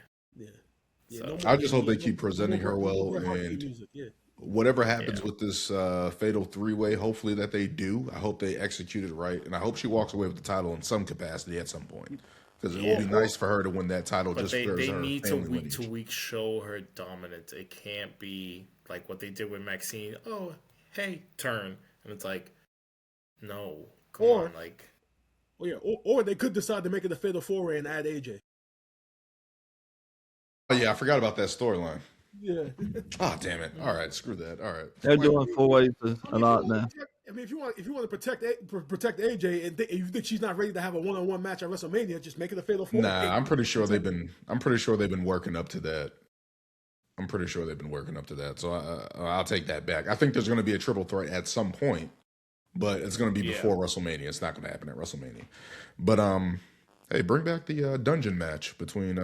A: So, I just hope they keep presenting her well, and whatever happens with this fatal three-way, hopefully that they do. I hope they execute it right, and I hope she walks away with the title in some capacity at some point, because it will be nice for her to win that title. But
C: they need to week to week show her dominance. It can't be like what they did with Maxine. Oh, hey, turn, and it's like, no. Or
D: they could decide to make it a fatal four-way and add AJ.
A: Oh yeah, I forgot about that storyline.
D: Yeah.
A: Oh damn it! All right, screw that. All right.
E: They're doing four-ways a lot now.
D: I mean, if you want to protect AJ and you think she's not ready to have a one-on-one match at WrestleMania, just make it a fatal four-way.
A: Nah, I'm pretty sure they've been working up to that. So I'll take that back. I think there's going to be a triple threat at some point. But it's going to be before WrestleMania. It's not going to happen at WrestleMania. But hey, bring back the dungeon match between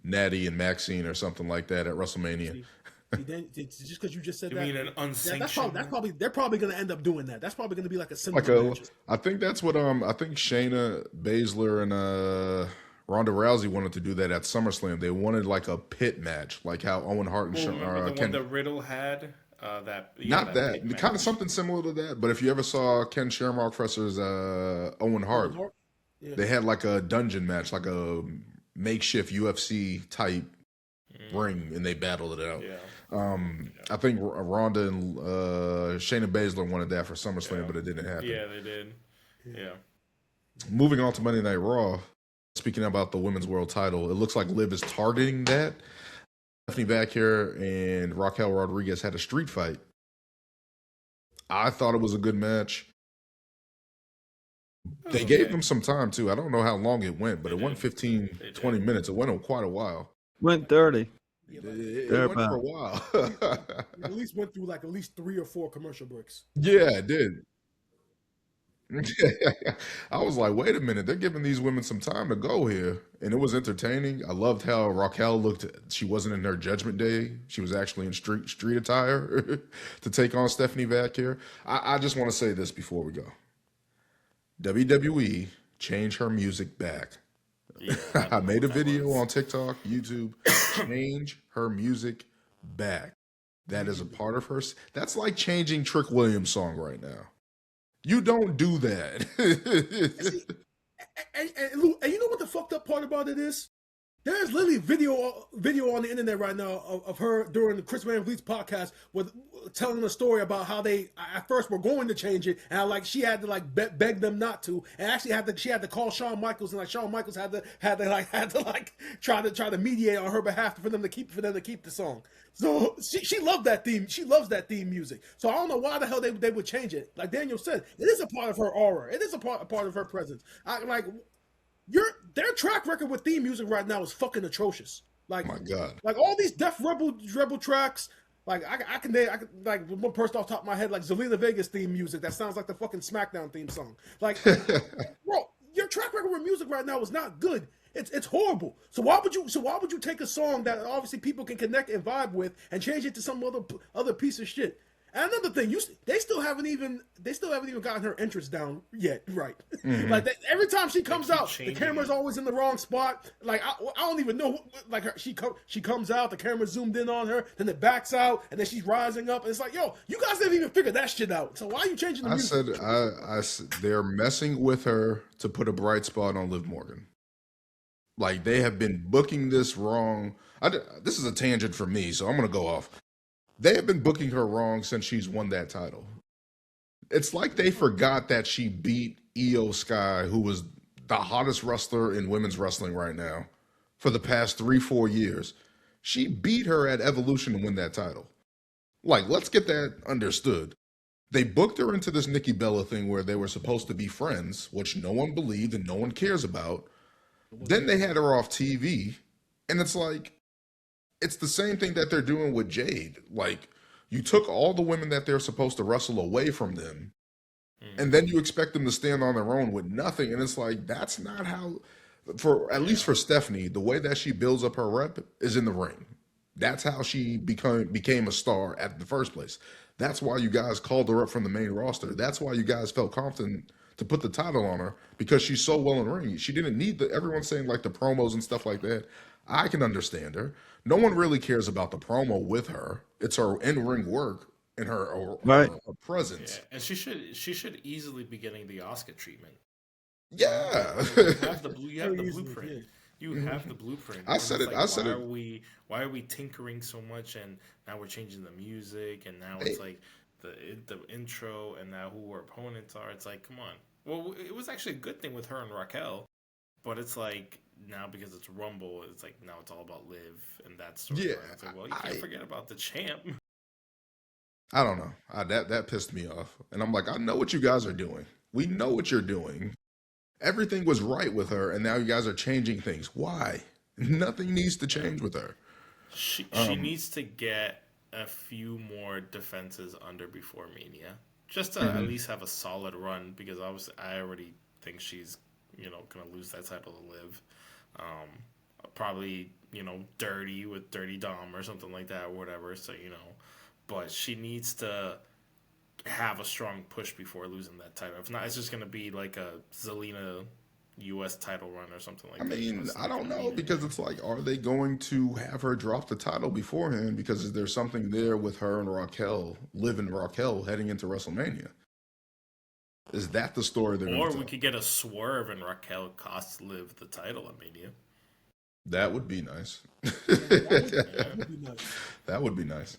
A: Natty and Maxine or something like that at WrestleMania.
D: Just because you just said
C: You
D: that,
C: mean an unsanctioned?
D: they're probably going to end up doing that. That's probably going to be like a
A: Like
D: similar match.
A: I think that's what I think Shayna Baszler and Ronda Rousey wanted to do that at SummerSlam. They wanted like a pit match, like how Owen Hart and
C: Remember the one
A: Ken.
C: that Riddle had?
A: Not that,
C: pit
A: kind of
C: match.
A: something similar to that. But if you ever saw Ken Shamrock versus Owen Hart,
D: Yeah.
A: they had like a dungeon match, like a makeshift UFC type ring, and they battled it out.
C: Yeah.
A: I think Ronda and Shayna Baszler wanted that for SummerSlam, but it didn't happen.
C: Yeah, they did. Yeah.
A: Moving on to Monday Night Raw. Speaking about the women's world title, it looks like Liv is targeting that. Stephanie back here and Raquel Rodriguez had a street fight. I thought it was a good match. They gave them some time too. I don't know how long it went, but it went 15, 20 minutes. It went quite a while.
E: Went 30.
A: It went for a while.
D: At least went through like at least 3 or 4 commercial breaks.
A: Yeah, it did. I was like, wait a minute, they're giving these women some time to go here. And it was entertaining. I loved how Raquel looked. She wasn't in her Judgment Day. She was actually in street attire to take on Stephanie back here. I just want to say this before we go. WWE, change her music back.
C: Yeah,
A: I made a video on TikTok, YouTube. Change her music back. That is a part of her. That's like changing Trick Williams' song right now. You don't do that.
D: And you know what the fucked up part about it is? There's literally video on the internet right now of her during the Chris Van Vliet's podcast with telling a story about how they at first were going to change it, and how, like, she had to like beg them not to, and actually she had to call Shawn Michaels, and like Shawn Michaels had to try to mediate on her behalf for them to keep the song. So she loved that theme. She loves that theme music. So I don't know why the hell they would change it. Like Daniel said, it is a part of her aura. It is a part of her presence. Their track record with theme music right now is fucking atrocious. Like,
A: oh my God.
D: Like all these Def Rebel tracks. Like I can like one person off the top of my head, like Zelina Vega's theme music that sounds like the fucking SmackDown theme song. Like, bro, your track record with music right now is not good. It's horrible. So why would you take a song that obviously people can connect and vibe with and change it to some other piece of shit? And another thing, they still haven't even gotten her entrance down yet, right? Mm-hmm. Like every time she comes out, the camera's always in the wrong spot. Like I don't even know. Like she comes out, the camera zoomed in on her, then it backs out, and then she's rising up. And it's like, yo, you guys didn't even figure that shit out. So why are you changing the music?
A: I said they're messing with her to put a bright spot on Liv Morgan. Like they have been booking this wrong. This is a tangent for me, so I'm gonna go off. They have been booking her wrong since she's won that title. It's like they forgot that she beat Io Sky, who was the hottest wrestler in women's wrestling right now, for the past 3-4 years. She beat her at Evolution to win that title. Like, let's get that understood. They booked her into this Nikki Bella thing where they were supposed to be friends, which no one believed and no one cares about. Then they had her off TV, and it's like, it's the same thing that they're doing with Jade. Like, you took all the women that they're supposed to wrestle away from them, and then you expect them to stand on their own with nothing. And it's like, that's not how, at least for Stephanie, the way that she builds up her rep is in the ring. That's how she became a star at the first place. That's why you guys called her up from the main roster. That's why you guys felt confident to put the title on her, because she's so well in the ring. She didn't need everyone's saying like the promos and stuff like that. I can understand her. No one really cares about the promo with her. It's her in-ring work and her presence.
C: Yeah, and she should easily be getting the Oscar treatment.
A: Yeah.
C: You have the blueprint. You have the blueprint.
A: I said it.
C: Why are we tinkering so much? And now we're changing the music, and now it's like the intro, and now who our opponents are. It's like, come on. Well, it was actually a good thing with her and Raquel, but it's like now because it's Rumble, it's like now it's all about Liv, and that's sort of it's like, well, you can't forget about the champ.
A: I don't know. That pissed me off, and I'm like, I know what you guys are doing. We know what you're doing. Everything was right with her, and now you guys are changing things. Why? Nothing needs to change with her.
C: She needs to get a few more defenses under before Mania, just to at least have a solid run, because obviously I already think she's gonna lose that title to Liv. Probably dirty with Dirty Dom or something like that or whatever. So, but she needs to have a strong push before losing that title. If not, it's just going to be like a Zelina U.S. title run or something like
A: I
C: that.
A: mean, I don't know because it's like, are they going to have her drop the title beforehand? Because is there something there with her and Raquel, Liv and Raquel heading into WrestleMania? Is that the story they're going
C: Or
A: to
C: we
A: tell?
C: could get a swerve and Raquel costs Liv the title at Mania.
A: That would be nice.
D: That would be nice.
A: That would be nice.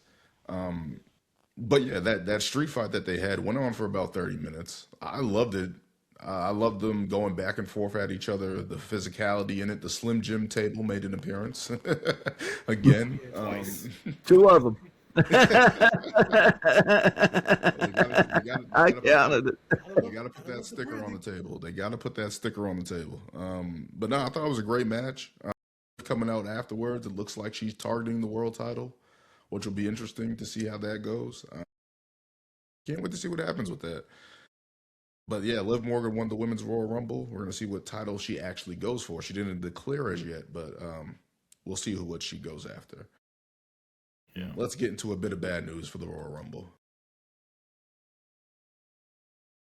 A: But yeah, that street fight that they had went on for about 30 minutes. I loved it. I loved them going back and forth at each other. The physicality in it. The Slim Jim table made an appearance again.
E: Two of them.
A: They
E: I
A: gotta
E: counted it.
A: they gotta put that sticker on the table. They gotta put that sticker on the table. But no, I thought it was a great match. Coming out afterwards, it looks like she's targeting the world title, which will be interesting to see how that goes. Can't wait to see what happens with that. But yeah, Liv Morgan won the Women's Royal Rumble. We're going to see what title she actually goes for. She didn't declare as yet, but we'll see what she goes after.
C: Yeah.
A: Let's get into a bit of bad news for the Royal Rumble.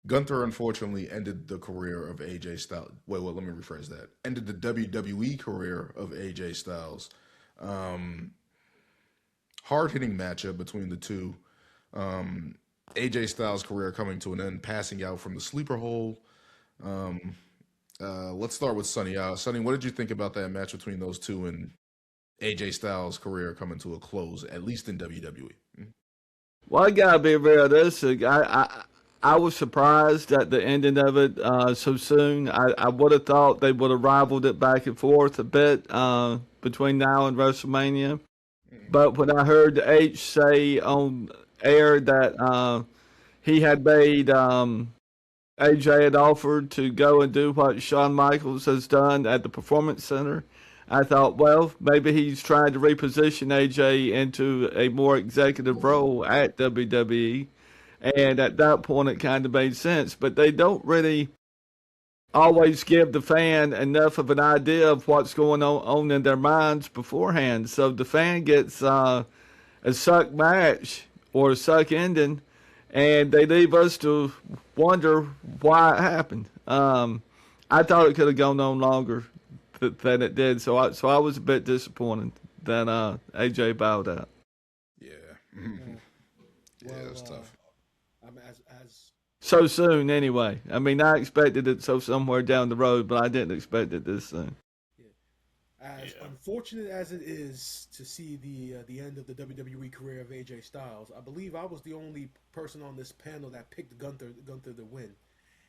A: Gunther unfortunately ended the career of AJ Styles. Wait, let me rephrase that. Ended the WWE career of AJ Styles. Hard-hitting matchup between the two. AJ Styles' career coming to an end, passing out from the sleeper hole. Let's start with Sonny. Sonny, what did you think about that match between those two and AJ Styles' career coming to a close, at least in WWE?
E: Well, I gotta be realistic. I was surprised at the ending of it so soon. I would have thought they would have rivaled it back and forth a bit between now and WrestleMania. But when I heard H say on air that he had made AJ had offered to go and do what Shawn Michaels has done at the Performance Center, I thought, well, maybe he's trying to reposition AJ into a more executive role at WWE. And at that point, it kind of made sense. But they don't really always give the fan enough of an idea of what's going on in their minds beforehand. So the fan gets a suck match or a suck ending, and they leave us to wonder why it happened. I thought it could have gone on longer than it did. So I was a bit disappointed that AJ bowed out.
A: Yeah. Yeah, it's tough.
E: So soon, anyway. I mean, I expected it somewhere down the road, but I didn't expect it this soon.
D: As unfortunate as it is to see the end of the WWE career of AJ Styles, I believe I was the only person on this panel that picked Gunther to win.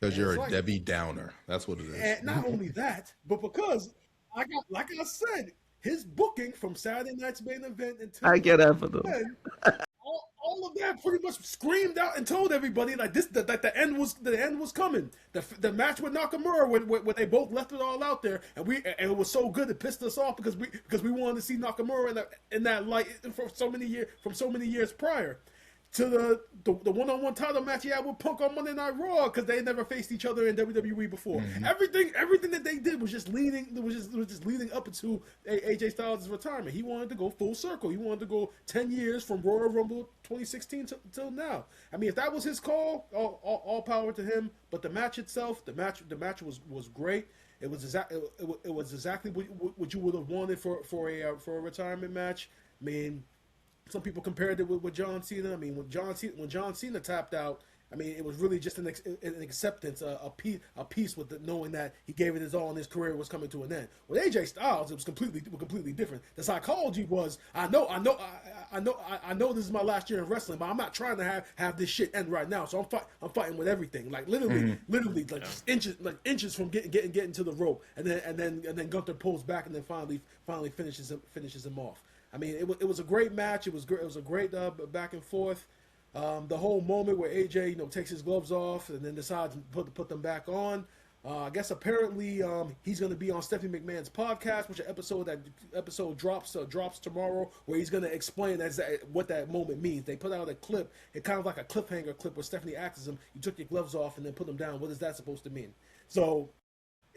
A: Because you're a Debbie Downer. That's what it is.
D: And not only that, but because like I said, his booking from Saturday night's main event until
E: I get up for them.
D: All of that pretty much screamed out and told everybody like that the end was coming. The match with Nakamura when they both left it all out there, and it was so good it pissed us off because we wanted to see Nakamura in that light from so many years prior. To the one-on-one title match he had with Punk on Monday Night Raw because they never faced each other in WWE before. Mm-hmm. Everything that they did was just leading up into AJ Styles' retirement. He wanted to go full circle. He wanted to go 10 years from Royal Rumble 2016 till now. I mean, if that was his call, all power to him. But the match itself, the match was great. It was exactly what you would have wanted for a retirement match. I mean, some people compared it with John Cena. I mean, when John Cena tapped out, I mean, it was really just an acceptance, a piece with knowing that he gave it his all and his career was coming to an end. With AJ Styles, it was completely different. The psychology was, I know this is my last year in wrestling, but I'm not trying to have this shit end right now. So I'm fighting with everything, like literally, like just inches from getting to the rope, and then Gunther pulls back and then finally finishes him off. I mean, it was a great match. It was a great back and forth. The whole moment where AJ, takes his gloves off and then decides to put them back on. I guess apparently he's going to be on Stephanie McMahon's podcast, which episode drops tomorrow, where he's going to explain what that moment means. They put out a clip, it's kind of like a cliffhanger clip where Stephanie asks him, "You took your gloves off and then put them down. What is that supposed to mean?" So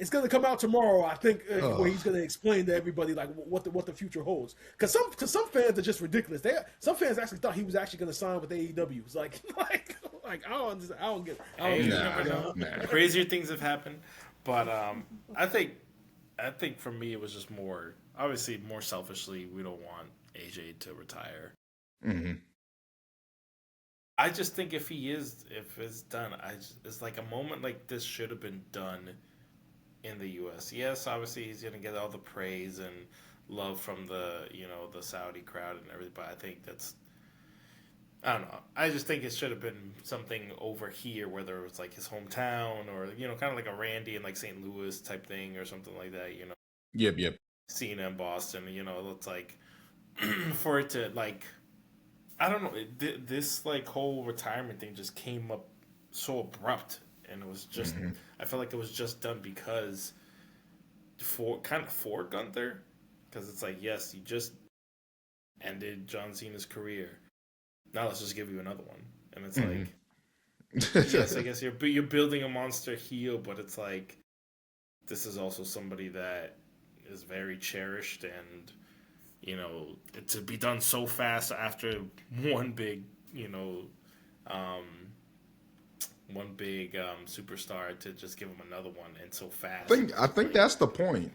D: It's gonna come out tomorrow, I think, where he's gonna explain to everybody like what the future holds. Because some fans are just ridiculous. Some fans actually thought he was actually gonna sign with AEW. It's like I don't understand. I don't get it.
C: Hey, you never know. Crazier things have happened, but I think for me it was just more obviously more selfishly. We don't want AJ to retire.
A: Mm-hmm.
C: I just think if it's done, it's like a moment like this should have been done in the U.S. Yes, obviously he's gonna get all the praise and love from the the Saudi crowd and everything, but I think I don't know. I just think it should have been something over here, whether it was like his hometown or kind of like a Randy in like St. Louis type thing or something like that.
A: Yep.
C: Cena in Boston. It's like for it to like. I don't know. This like whole retirement thing just came up so abrupt, and it was just. Mm-hmm. I felt like it was just done because for Gunther, because it's like yes, you just ended John Cena's career. Now let's just give you another one, and it's like yes, I guess you're building a monster heel, but it's like this is also somebody that is very cherished and. To be done so fast after one big, superstar to just give him another one and so fast.
A: I think that's the point.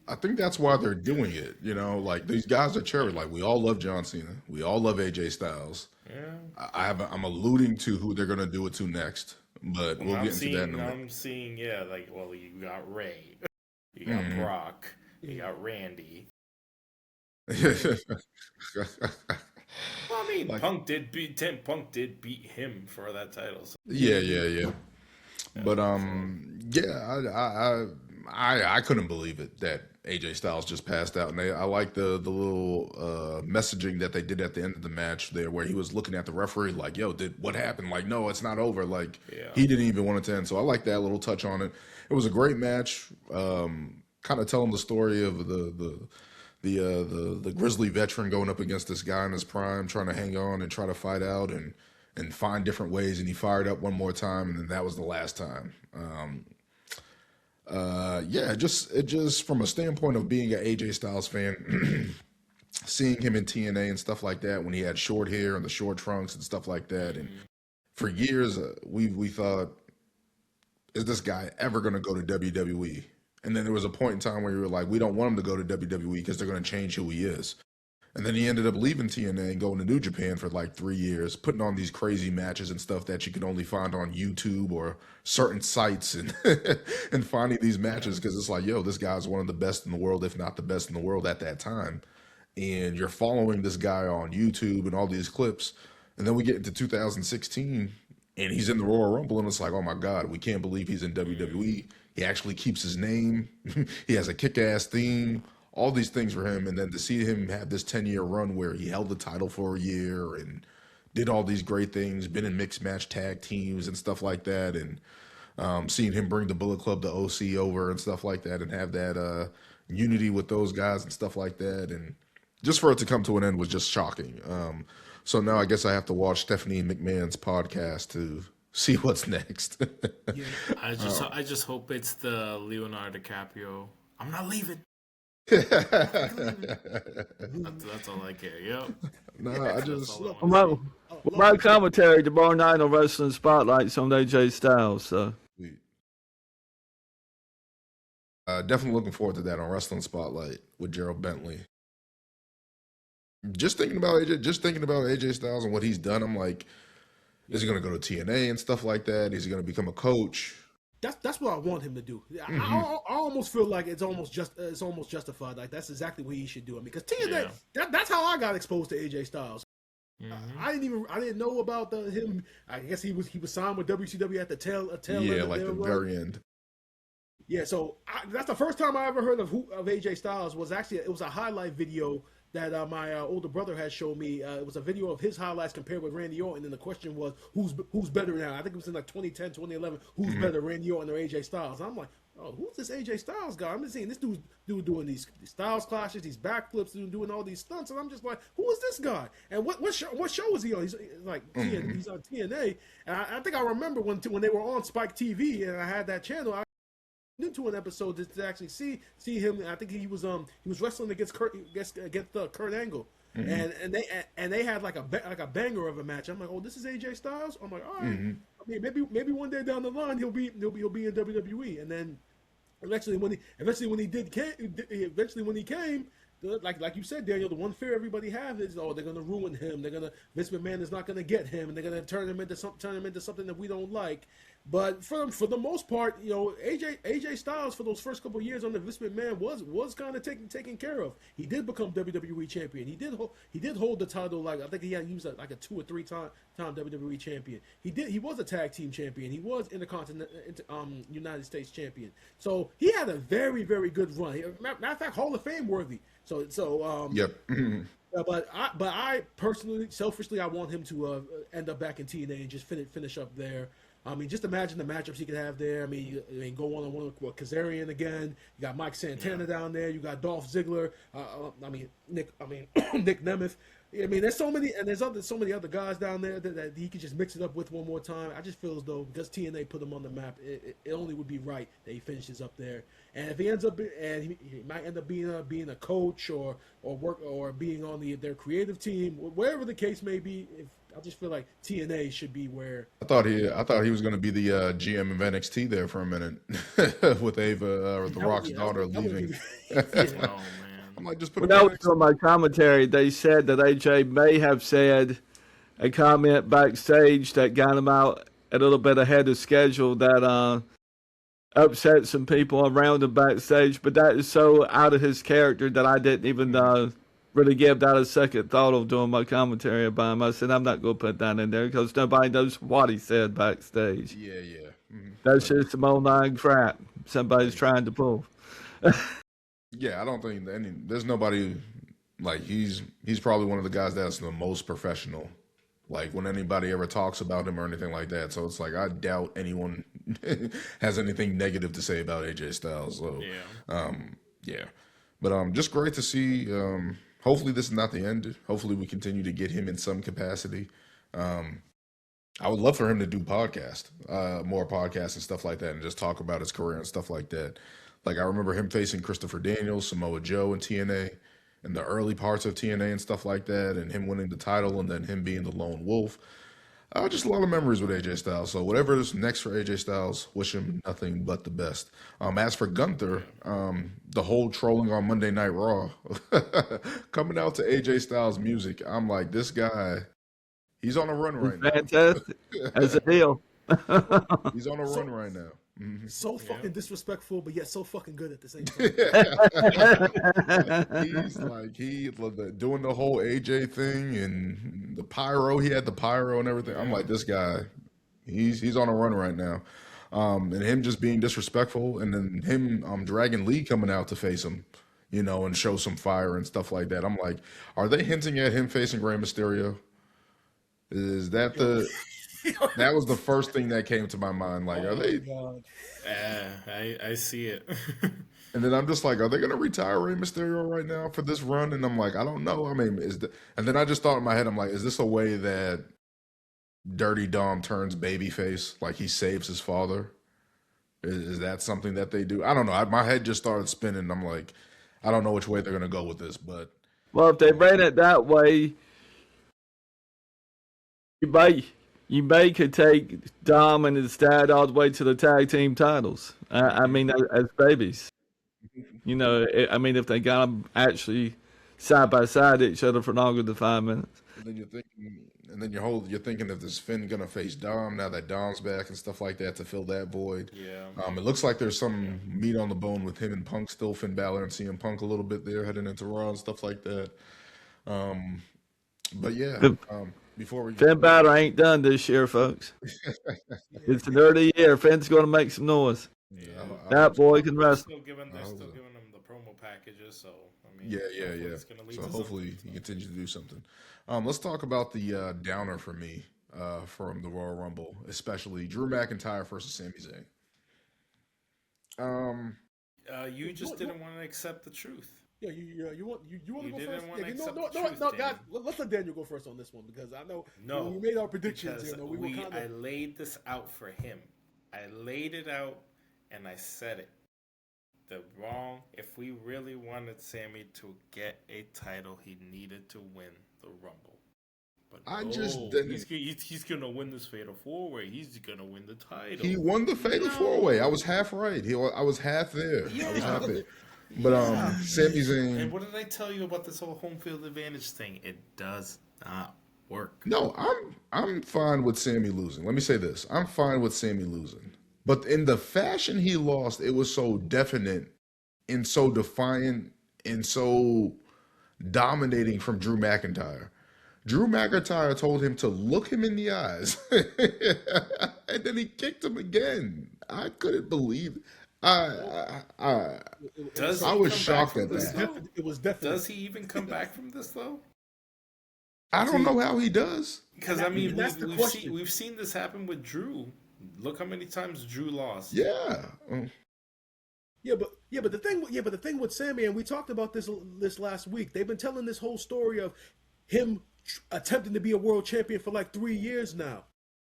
A: I think that's why they're doing it. Like these guys are cherished. Like we all love John Cena. We all love AJ Styles.
C: Yeah.
A: I'm alluding to who they're gonna do it to next, but we'll get into that in a minute.
C: I'm seeing, you got Ray, you got Brock, you got Randy. Well, I mean, Punk did beat him for that title. So.
A: Yeah. But I couldn't believe it that AJ Styles just passed out, and I like the little messaging that they did at the end of the match there, where he was looking at the referee like, "Yo, what happened?" Like, no, it's not over. Like, he didn't even want it to end. So I like that little touch on it. It was a great match. Kind of telling the story of the Grizzly veteran going up against this guy in his prime, trying to hang on and try to fight out and find different ways. And he fired up one more time, and then that was the last time. Just from a standpoint of being an AJ Styles fan, seeing him in TNA and stuff like that when he had short hair and the short trunks and stuff like that. And for years, we thought, is this guy ever going to go to WWE? And then there was a point in time where you were like, we don't want him to go to WWE because they're going to change who he is. And then he ended up leaving TNA and going to New Japan for like 3 years, putting on these crazy matches and stuff that you can only find on YouTube or certain sites and and finding these matches because it's like, yo, this guy's one of the best in the world, if not the best in the world at that time. And you're following this guy on YouTube and all these clips. And then we get into 2016 and he's in the Royal Rumble and it's like, oh my God, we can't believe he's in WWE. He actually keeps his name. He has a kick-ass theme. All these things for him. And then to see him have this 10-year run where he held the title for a year and did all these great things, been in mixed match tag teams and stuff like that. And seeing him bring the Bullet Club, the OC over and stuff like that and have that unity with those guys and stuff like that. And just for it to come to an end was just shocking. So now I guess I have to watch Stephanie McMahon's podcast to see what's next.
C: I just hope it's the Leonardo DiCaprio. I'm not leaving. That's all I care. Yep.
A: No, I just
E: my commentary tomorrow night on Wrestling Spotlights on AJ Styles. So
A: definitely looking forward to that on Wrestling Spotlight with Gerald Bentley. Just thinking about AJ Styles and what he's done, I'm like, is he going to go to TNA and stuff like that? Is he going to become a coach?
D: That's what I want him to do. I almost feel like it's almost justified. Like that's exactly what he should do. I mean, because TNA, that's how I got exposed to AJ Styles. I didn't know about him. I guess he was signed with WCW at the tail end.
A: Like the very end.
D: Yeah, so that's the first time I ever heard of AJ Styles. It was a highlight video that my older brother had showed me. It was a video of his highlights compared with Randy Orton, and the question was, who's better now? I think it was in like 2010, 2011. Who's better, Randy Orton or AJ Styles? And I'm like, oh, who's this AJ Styles guy? I'm just seeing this dude doing these Styles clashes, these backflips, doing all these stunts, and I'm just like, who is this guy? And what show is he on? He's like he's on TNA, and I think I remember when they were on Spike TV, and I had that channel. I knew to an episode to actually see him. I think he was wrestling against Kurt Angle, and they had like a banger of a match. I'm like, oh, this is AJ Styles. I'm like, all right. I mean, maybe one day down the line he'll be in WWE, and then eventually when he came. Like you said, Daniel, the one fear everybody has is, they're gonna ruin him. Vince McMahon is not gonna get him, and they're gonna turn him into something that we don't like. But for the most part, AJ Styles for those first couple of years under Vince McMahon was kind of taken care of. He did become WWE champion. He did hold the title. I think he was like a 2 or 3 time WWE champion. He was a tag team champion. He was Intercontinental United States champion. So he had a very, very good run. Matter of fact, Hall of Fame worthy.
A: Yep.
D: But I personally, selfishly, I want him to end up back in TNA and just finish up there. I mean, just imagine the matchups he could have there. I mean, go one with Kazarian again. You got Mike Santana down there. You got Dolph Ziggler. Nick Nemeth. I mean, there's so many, and there's so many other guys down there that he could just mix it up with one more time. I just feel as though because TNA put him on the map, it only would be right that he finishes up there. And if he ends up, and he might end up being a coach or being on their creative team, wherever the case may be. I just feel like TNA should be where.
A: I thought he was going to be the GM of NXT there for a minute with Ava or the Rock's daughter leaving.
C: Oh man.
A: I'm like, just put.
E: When I was on my commentary, they said that AJ may have said a comment backstage that got him out a little bit ahead of schedule that upset some people around him backstage. But that is so out of his character that I didn't even really give that a second thought of doing my commentary about him. I said, I'm not going to put that in there because nobody knows what he said backstage.
A: Yeah. Mm-hmm.
E: That's just some online crap somebody's trying to pull.
A: Yeah, I don't think there's nobody like he's probably one of the guys that's the most professional. Like when anybody ever talks about him or anything like that. So it's like I doubt anyone has anything negative to say about AJ Styles. So yeah. But just great to see. Hopefully this is not the end. Hopefully we continue to get him in some capacity. I would love for him to do more podcasts and stuff like that, and just talk about his career and stuff like that. Like I remember him facing Christopher Daniels, Samoa Joe in TNA, in the early parts of TNA and stuff like that, and him winning the title, and then him being the lone wolf. Just a lot of memories with AJ Styles. So whatever is next for AJ Styles, wish him nothing but the best. As for Gunther, the whole trolling on Monday Night Raw, coming out to AJ Styles music, I'm like, this guy, he's on a run right now.
E: Fantastic. That's a deal.
A: He's on a run right now. Mm-hmm.
D: So fucking disrespectful, but yet so fucking good at the same time.
A: He's like doing the whole AJ thing and the pyro. He had the pyro and everything. I'm like, this guy, he's on a run right now. And him just being disrespectful, and then him Dragon Lee coming out to face him, and show some fire and stuff like that. I'm like, are they hinting at him facing Rey Mysterio? Is that the? That was the first thing that came to my mind. Like, are they?
C: I see it.
A: And then I'm just like, are they going to retire Rey Mysterio right now for this run? And I'm like, I don't know. I mean, and then I just thought in my head, I'm like, is this a way that Dirty Dom turns babyface? Like he saves his father? Is that something that they do? I don't know. My head just started spinning. I'm like, I don't know which way they're going to go with this, but.
E: Well, if they ran it that way, you may could take Dom and his dad all the way to the tag team titles. I mean, as babies. If they got them actually side by side each other for longer than 5 minutes.
A: And then you're thinking if this Finn gonna face Dom now that Dom's back and stuff like that to fill that void.
C: Yeah.
A: It looks like there's some meat on the bone with him and Punk still, Finn Balor and CM Punk a little bit there heading into Raw and stuff like that. But yeah. Before we
E: Finn Balor ain't done this year, folks. It's an early year. Finn's going to make some noise.
C: Yeah,
E: that boy can wrestle.
C: They're still giving him the promo packages, so I mean,
A: yeah. So hopefully he continues to do something. Let's talk about the downer for me from the Royal Rumble, especially Drew McIntyre versus Sami Zayn.
C: You just didn't want to accept the truth.
D: Yeah, you want to go first?
C: No,
D: guys, let's let Daniel go first on this one because I know when we made our predictions.
C: I laid this out for him. I laid it out and I said it. If we really wanted Sami to get a title, he needed to win the Rumble. But
A: I
C: no,
A: just didn't.
C: he's gonna win this Fatal 4-Way. He's gonna win the title.
A: He won the Fatal 4-Way. I was half right. I was half there. I was half there. But Sami Zayn.
C: And what did I tell you about this whole home field advantage thing? It does not work.
A: No, I'm fine with Sami losing. Let me say this. I'm fine with Sami losing. But in the fashion he lost, it was so definite and so defiant and so dominating from Drew McIntyre. Drew McIntyre told him to look him in the eyes. And then he kicked him again. I couldn't believe it. I was shocked at that.
D: It was definitely.
C: Does he even come back from this though?
A: I don't know how he does.
C: Because I mean,
D: that's the question.
C: we've seen this happen with Drew. Look how many times Drew lost.
A: Yeah.
D: But the thing with Sami, and we talked about this last week. They've been telling this whole story of him attempting to be a world champion for like 3 years now.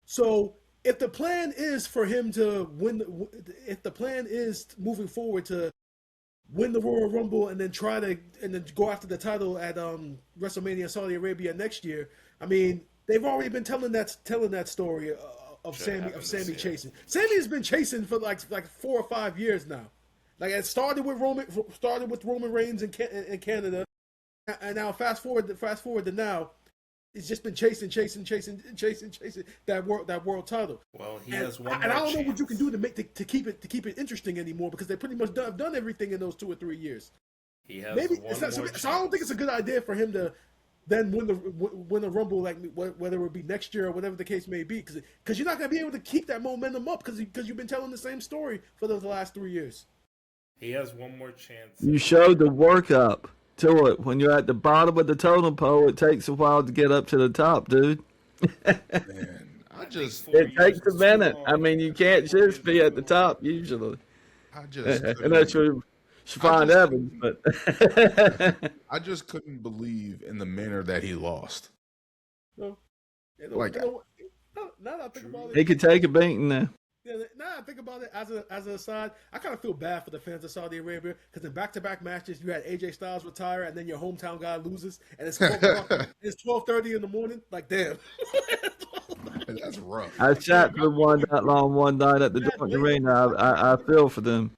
D: So if the plan is for him to win, if the plan is moving forward to win the Royal Rumble and then go after the title at WrestleMania Saudi Arabia next year, I mean, they've already been telling that story of Sami chasing. Sami has been chasing for like 4 or 5 years now. Like it started with Roman Reigns in Canada, and now fast forward to now, it's just been chasing that world title.
C: Well, he has one.
D: And I don't know what you can do to keep it interesting anymore, because they pretty much have done everything in those 2 or 3 years.
C: He has
D: Maybe
C: one
D: so
C: more
D: I don't think it's a good idea for him to then win the Rumble, like whether it be next year or whatever the case may be, because you're not going to be able to keep that momentum up because you've been telling the same story for the last 3 years.
C: He has one more chance.
E: You showed the work up to it. When you're at the bottom of the totem pole, it takes a while to get up to the top, dude.
A: Man,
E: it takes a minute. I mean, you can't just be at the top usually. Unless you're Siobhan Evans, but
A: I just couldn't believe in the manner that he lost.
D: No.
A: Like,
D: now that I think about it,
E: he could take a beating now.
D: Yeah, now I think about it as an aside, I kind of feel bad for the fans of Saudi Arabia, because in back-to-back matches you had AJ Styles retire and then your hometown guy loses, and it's 12:30 in the morning. Like, damn,
A: that's rough.
E: I sat through one that long one night at the Dortmund Arena. I feel for them.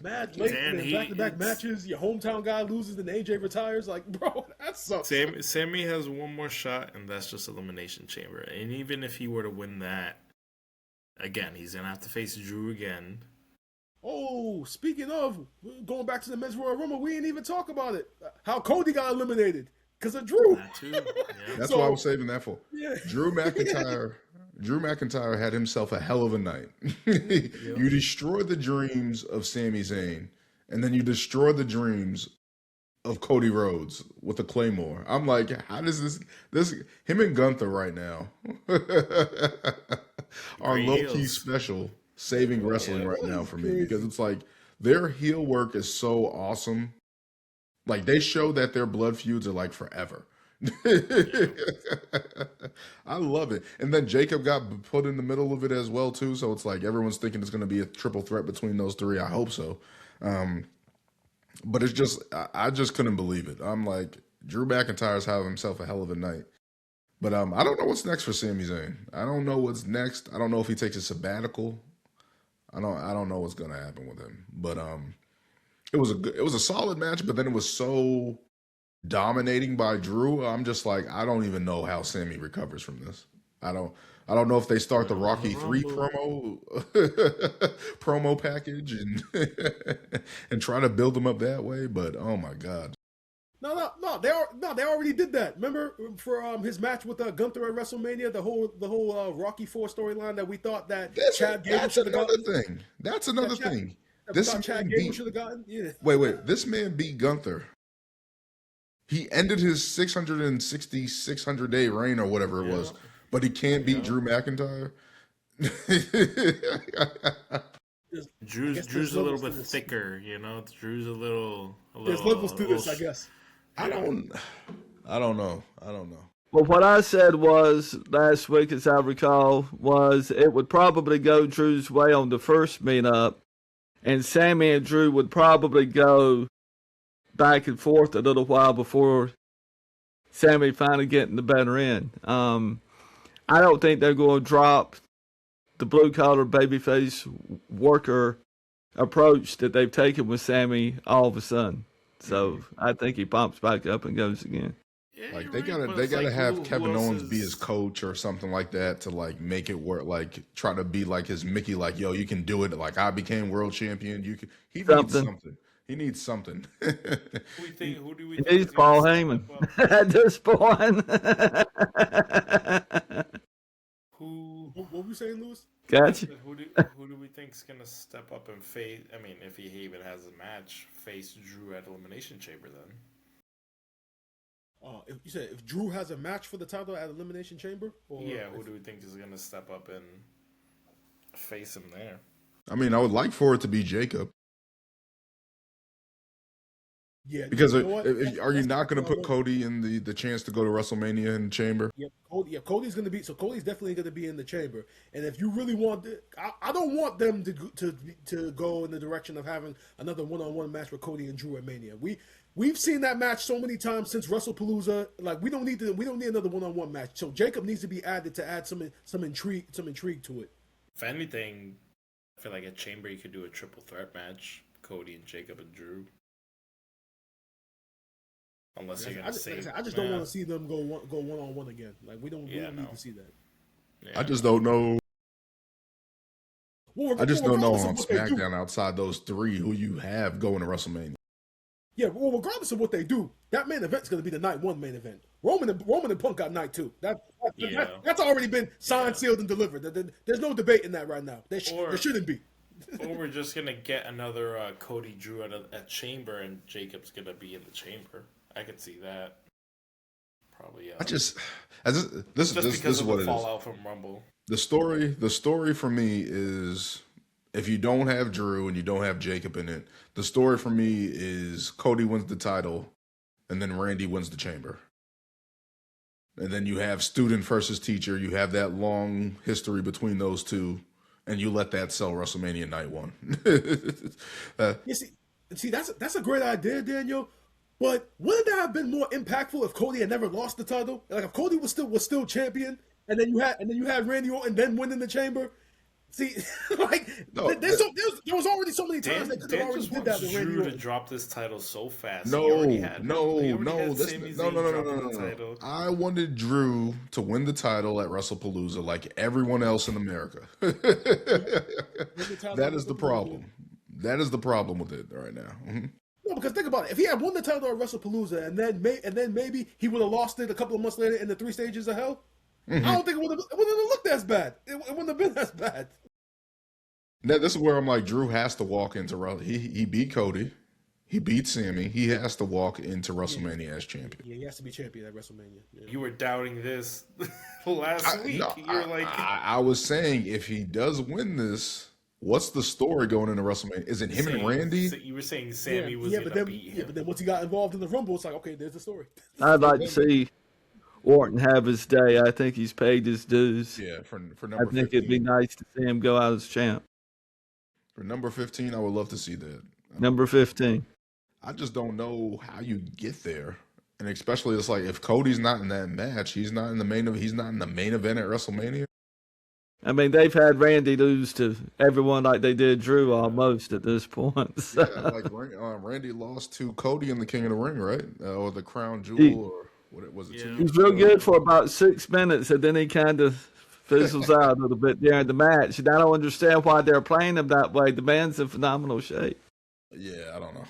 D: Mad late, back-to-back matches, your hometown guy loses and AJ retires. Like, bro, that sucks.
C: Sami has one more shot, and that's just Elimination Chamber. And even if he were to win that, again, he's going to have to face Drew again.
D: Oh, speaking of, going back to the Men's Royal Rumble, we didn't even talk about it. How Cody got eliminated because of Drew.
C: That too. Yeah.
A: That's what I was saving that for.
D: Yeah.
A: Drew McIntyre had himself a hell of a night. You destroyed the dreams of Sami Zayn, and then you destroyed the dreams of Cody Rhodes with the Claymore. I'm like, how does this him and Gunther right now are low-key special saving wrestling right now for me, because it's like their heel work is so awesome. Like, they show that their blood feuds are like forever. I love it. And then Jacob got put in the middle of it as well too, so it's like everyone's thinking it's going to be a triple threat between those three. I hope so. But it's just, I just couldn't believe it. I'm like, Drew McIntyre's having himself a hell of a night. But I don't know what's next for Sami Zayn. I don't know what's next. I don't know if he takes a sabbatical. I don't know what's gonna happen with him. But it was a solid match. But then it was so dominating by Drew. I'm just like, I don't even know how Sami recovers from this. I don't know if they start the Rocky 3 promo package and try to build him up that way. But oh my God.
D: No, they already did that. Remember for his match with Gunther at WrestleMania, the whole Rocky 4 storyline that we thought that Chad Gable should have gotten.
A: That's another thing.
D: This Chad Gable should have gotten. Yeah.
A: Wait. This man beat Gunther. He ended his 600-day reign or whatever it was, but he can't beat Drew McIntyre.
C: Drew's a little bit thicker, you know. Drew's a little.
D: There's levels to this, I guess.
A: I don't know.
E: Well, what I said was last week, as I recall, was it would probably go Drew's way on the first meetup, And Sami and Drew would probably go back and forth a little while before Sami finally getting the better end. I don't think they're going to drop the blue-collar babyface worker approach that they've taken with Sami all of a sudden. So I think he pops back up and goes again.
C: Yeah,
A: Like
C: you're
A: they
C: right,
A: gotta
C: but
A: they
C: it's
A: gotta
C: like,
A: have
C: who
A: Kevin
C: else
A: Owens be his
C: is-
A: coach or something like that to like make it work. Like try to be like his Mickey. Like yo, you can do it. Like I became world champion. You can. He needs
E: Something.
A: something. He needs something.
C: Who do we
E: He
C: think
E: needs
C: is
E: Paul
C: gonna step
E: Heyman
C: up?
E: at this point.
C: Who
D: What were we saying, Lewis?
E: Gotcha.
C: who do we think's gonna step up and face? I mean, if he even has a match, face Drew at Elimination Chamber, then
D: If you said if Drew has a match for the title at Elimination Chamber, or
C: yeah, who do we think is gonna step up and face him there?
A: I mean, I would like for it to be Jacob
D: yeah,
A: because
D: you know what?
A: are you
D: That's
A: not going to
D: what I
A: put
D: want.
A: Cody in the chance to go to WrestleMania in Chamber?
D: Yeah, Cody's going to be. So Cody's definitely going to be in the chamber. And if you really want, I don't want them to go in the direction of having another one-on-one match with Cody and Drew at Mania. We've seen that match so many times since WrestlePalooza. Like we don't need another one-on-one match. So Jacob needs to be added to add some intrigue to it.
C: If anything, I feel like at Chamber you could do a triple threat match: Cody and Jacob and Drew. Unless you're gonna save.
D: I just don't want to see them go one-on-one again. Like we don't need to see that.
C: Yeah.
A: I just don't know.
D: Well,
A: I just don't know
D: regardless of
A: on
D: what they do-
A: SmackDown outside those three who you have going to WrestleMania.
D: Yeah, well, regardless of what they do, that main event's going to be the night one main event. Roman and Punk got night two. That's already been signed, sealed, and delivered. There's no debate in that right now. There shouldn't be.
C: Or we're just gonna get another Cody Drew at Chamber, and Jacob's gonna be in the Chamber. I could see that. Probably.
A: This
C: just
A: is
C: because of
A: what
C: the
A: it is.
C: fallout from Rumble.
A: The story for me is if you don't have Drew and you don't have Jacob in it, the story for me is Cody wins the title and then Randy wins the Chamber. And then you have student versus teacher. You have that long history between those two, and you let that sell WrestleMania night one.
D: You see, that's a great idea, Daniel. But wouldn't that have been more impactful if Cody had never lost the title? Like if Cody was still champion, and then you had Randy Orton then winning the Chamber. See, like
A: No,
D: there was already so many times they could have
C: Dan
D: already
C: just
D: did
C: wants
D: that with Randy
C: Drew to
D: Orton.
C: drop this title so fast.
A: No,
C: He already had Sami
A: no.
C: Zayn dropping the title.
A: I wanted Drew to win the title at WrestlePalooza like everyone else in America. That is the problem. That is the problem with it right now. Mhm.
D: No, because think about it. If he had won the title at WrestlePalooza and then maybe he would have lost it a couple of months later in the 3 stages of hell, I don't think it would have looked as bad. It wouldn't have been as bad.
A: Now, this is where I'm like, Drew has to walk into he beat Cody, he beat Sami. He has to walk into WrestleMania as champion.
D: Yeah, he has to be champion at WrestleMania. Yeah.
C: You were doubting this last week. You're like,
A: I was saying if he does win this, what's the story going into WrestleMania? Is it him and Randy?
C: You were saying Sami was
D: but
C: gonna
D: then,
C: beat him.
D: yeah, but then once he got involved in the Rumble, it's like, okay, there's the story.
E: I'd like to see Orton have his day. I think he's paid his dues.
A: Yeah, for
E: I
A: number
E: think
A: 15.
E: it'd be nice to see him go out as champ.
A: For number 15, I would love to see that.
E: Number 15.
A: I just don't know how you get there. And especially it's like if Cody's not in that match, he's not in the main event at WrestleMania.
E: I mean, they've had Randy lose to everyone like they did Drew almost at this point. So.
A: Yeah, like Randy lost to Cody in the King of the Ring, right? Or the Crown Jewel, or what was it?
C: Yeah.
A: 2
E: He
A: years
E: was real
A: ago?
E: good for about 6 minutes, and then he kind of fizzles out a little bit during the match. And I don't understand why they're playing him that way. The man's in phenomenal shape.
A: Yeah, I don't know.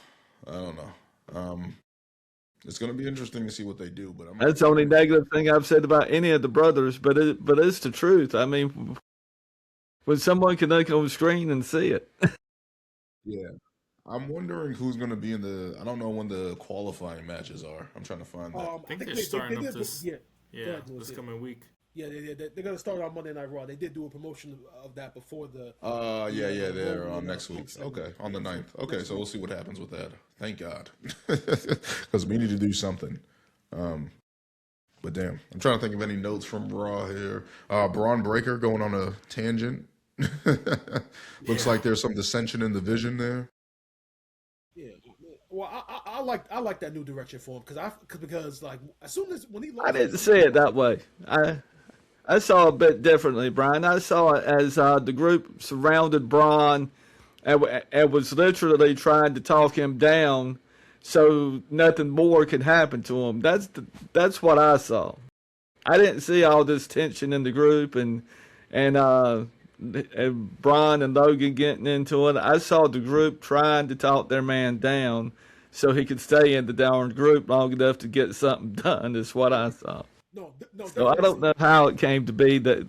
A: It's going to be interesting to see what they do. But
E: That's the only negative thing I've said about any of the brothers, but it's the truth. I mean, when someone can look on the screen and see it.
A: Yeah, I'm wondering who's going to be in the. I don't know when the qualifying matches are. I'm trying to find that.
C: I think they're starting up this.
D: Yeah,
C: Yeah, this coming week.
D: Yeah, they're going to start on Monday Night Raw. They did do a promotion of that before the.
A: Yeah, they're
D: Rumble,
A: on next week.
D: Punk segment.
A: Okay, on the 9th. Okay, so we'll see what happens with that. Thank God, because we need to do something. But damn, I'm trying to think of any notes from Raw here. Braun Breaker going on a tangent Looks like there's some dissension in the vision there.
D: Yeah. Well, I like that new direction for him because like as soon as when he
E: I
D: lost,
E: didn't see it that way. I saw it a bit differently, Brian. I saw it as the group surrounded Braun and was literally trying to talk him down so nothing more could happen to him. That's what I saw. I didn't see all this tension in the group and Braun and Logan getting into it. I saw the group trying to talk their man down so he could stay in the darn group long enough to get something done. Is what I saw.
D: no.
E: So I don't know how it came to be that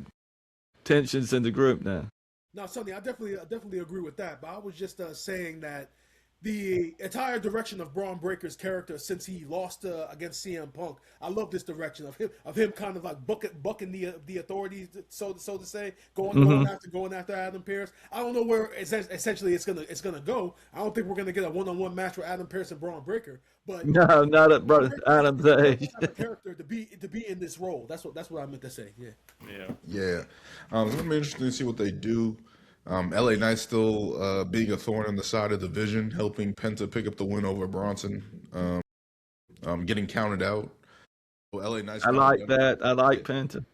E: tensions in the group now.
D: No, Sonny, I definitely agree with that. But I was just saying that the entire direction of Braun Breaker's character since he lost against CM Punk, I love this direction of him kind of like bucking the authorities, so to say, going after Adam Pearce. I don't know where essentially it's gonna go. I don't think we're gonna get a one-on-one match with Adam Pearce and Braun Breaker. But
E: No, not at Adam's age.
D: have a character to be in this role. That's what I meant to say. Yeah.
A: Yeah. It's going to be interesting to see what they do. LA Knight still being a thorn in the side of the vision, helping Penta pick up the win over Bronson, getting counted out. Well, LA Knight's
E: I like that. I like Penta.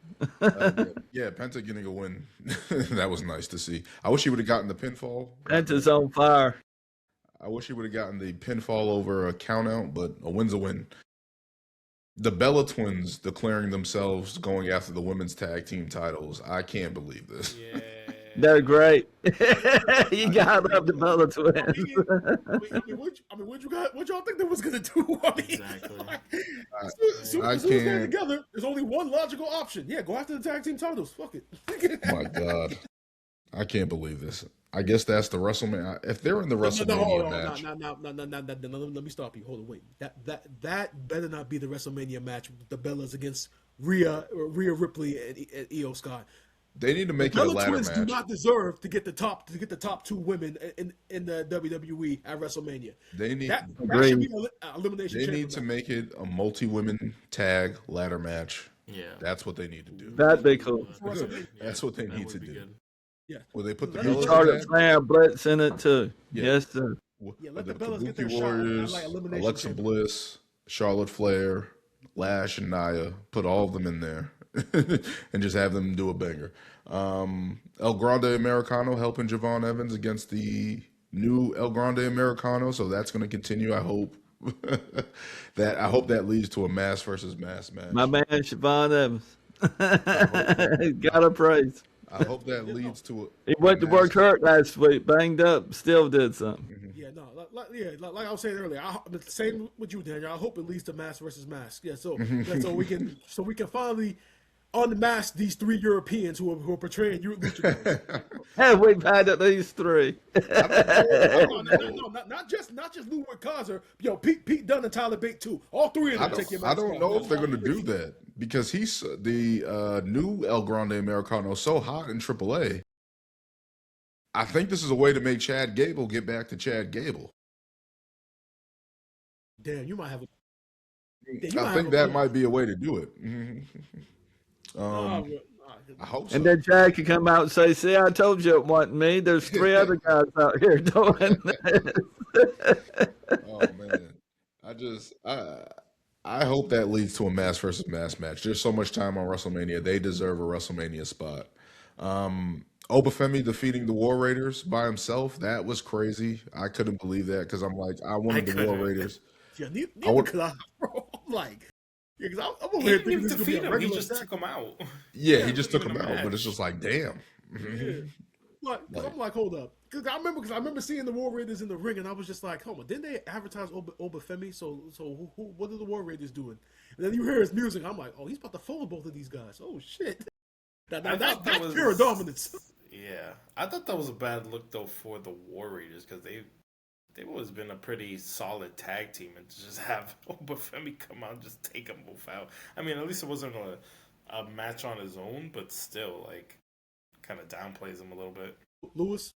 A: yeah, Penta getting a win. That was nice to see. I wish he would have gotten the pinfall.
E: Penta's on fire.
A: I wish he would have gotten the pinfall over a count out, but a win's a win. The Bella Twins declaring themselves going after the women's tag team titles. I can't believe this.
C: Yeah.
E: They're great. You got to love the Bella Twins.
D: What y'all think they was gonna do? I mean,
C: Exactly.
D: as soon as they're together, there's only one logical option. Yeah, go after the tag team titles. Fuck it.
A: Oh my God. I can't believe this. I guess that's the WrestleMania. If they're in the WrestleMania match.
D: No, let me stop you. Hold on, wait. That better not be the WrestleMania match with the Bellas against Rhea Ripley and Io Sky.
A: They need to make it a
D: Bella
A: ladder
D: Twins
A: match.
D: do not deserve to get the top two women in the WWE at WrestleMania.
A: They need
D: that should be an elimination.
A: They need to make it a multi-women tag ladder match.
C: Yeah.
A: That's what they need to do.
E: That'd be cool.
A: That's what they
C: That
A: need
C: would
A: to
C: be
A: do.
C: good.
D: Yeah.
A: Will they put the
D: You
A: Bellas
E: Charlotte
A: in that?
E: Flair, Blitz in it too.
A: Yeah.
E: Yes, sir.
D: Yeah,
A: Will
D: let the
A: they
D: Bellas
A: put
D: get their
A: Kabuki
D: shot.
A: Warriors,
D: Like elimination
A: Alexa
D: chamber.
A: Bliss, Charlotte Flair, Lash, and Nia. Put all of them in there and just have them do a banger. El Grande Americano helping Javon Evans against the new El Grande Americano, so that's going to continue. I hope that leads to a mass versus mass match.
E: My man Siobhan Evans. Got a praise.
A: I hope that leads to
E: He went to work hurt last week, banged up, still did something.
D: Yeah, no, like I was saying earlier, same with you, Daniel. I hope it leads to mask versus mask. Yeah, so we can finally unmask these three Europeans who are portraying luchadors.
E: Hey, we've had at least three.
D: no, not just Ludwig Kaiser. Yo, Pete Dunne and Tyler Bate too. All three of them take your mask.
A: I don't know if they're going to do that because he's the new El Grande Americano so hot in AAA. I think this is a way to make Chad Gable get back to Chad Gable.
D: Damn, you might have.
A: I think that might be a way to do it. I hope so.
E: And then Chad could come out and say, "See, I told you it wasn't me. There's three other guys out here doing this."
A: Oh man, I hope that leads to a mass versus mass match. There's so much time on WrestleMania; they deserve a WrestleMania spot. Oba Femi defeating the War Raiders by himself—that was crazy. I couldn't believe that because I'm like, I wanted the War Raiders.
D: Yeah, neither could I, bro. I'm like, yeah, because I'm over here thinking this is gonna be a
C: He
D: regular.
C: just took him out.
A: Yeah, he just took
C: even
A: him
C: a
A: out, but
C: match.
A: it's just like, damn.
D: Yeah. I'm like, hold up, because I remember seeing the War Raiders in the ring, and I was just like, hold on, didn't they advertise Oba Femi? So what are the War Raiders doing? And then you hear his music, I'm like, oh, he's about to fold both of these guys. Oh shit, that's pure dominance.
C: Yeah, I thought that was a bad look though for the War Raiders because they've always been a pretty solid tag team, and to just have Oba Femi come out and just take them both out. I mean, at least it wasn't a match on his own, but still, like, kind of downplays him a little bit.
D: Lewis,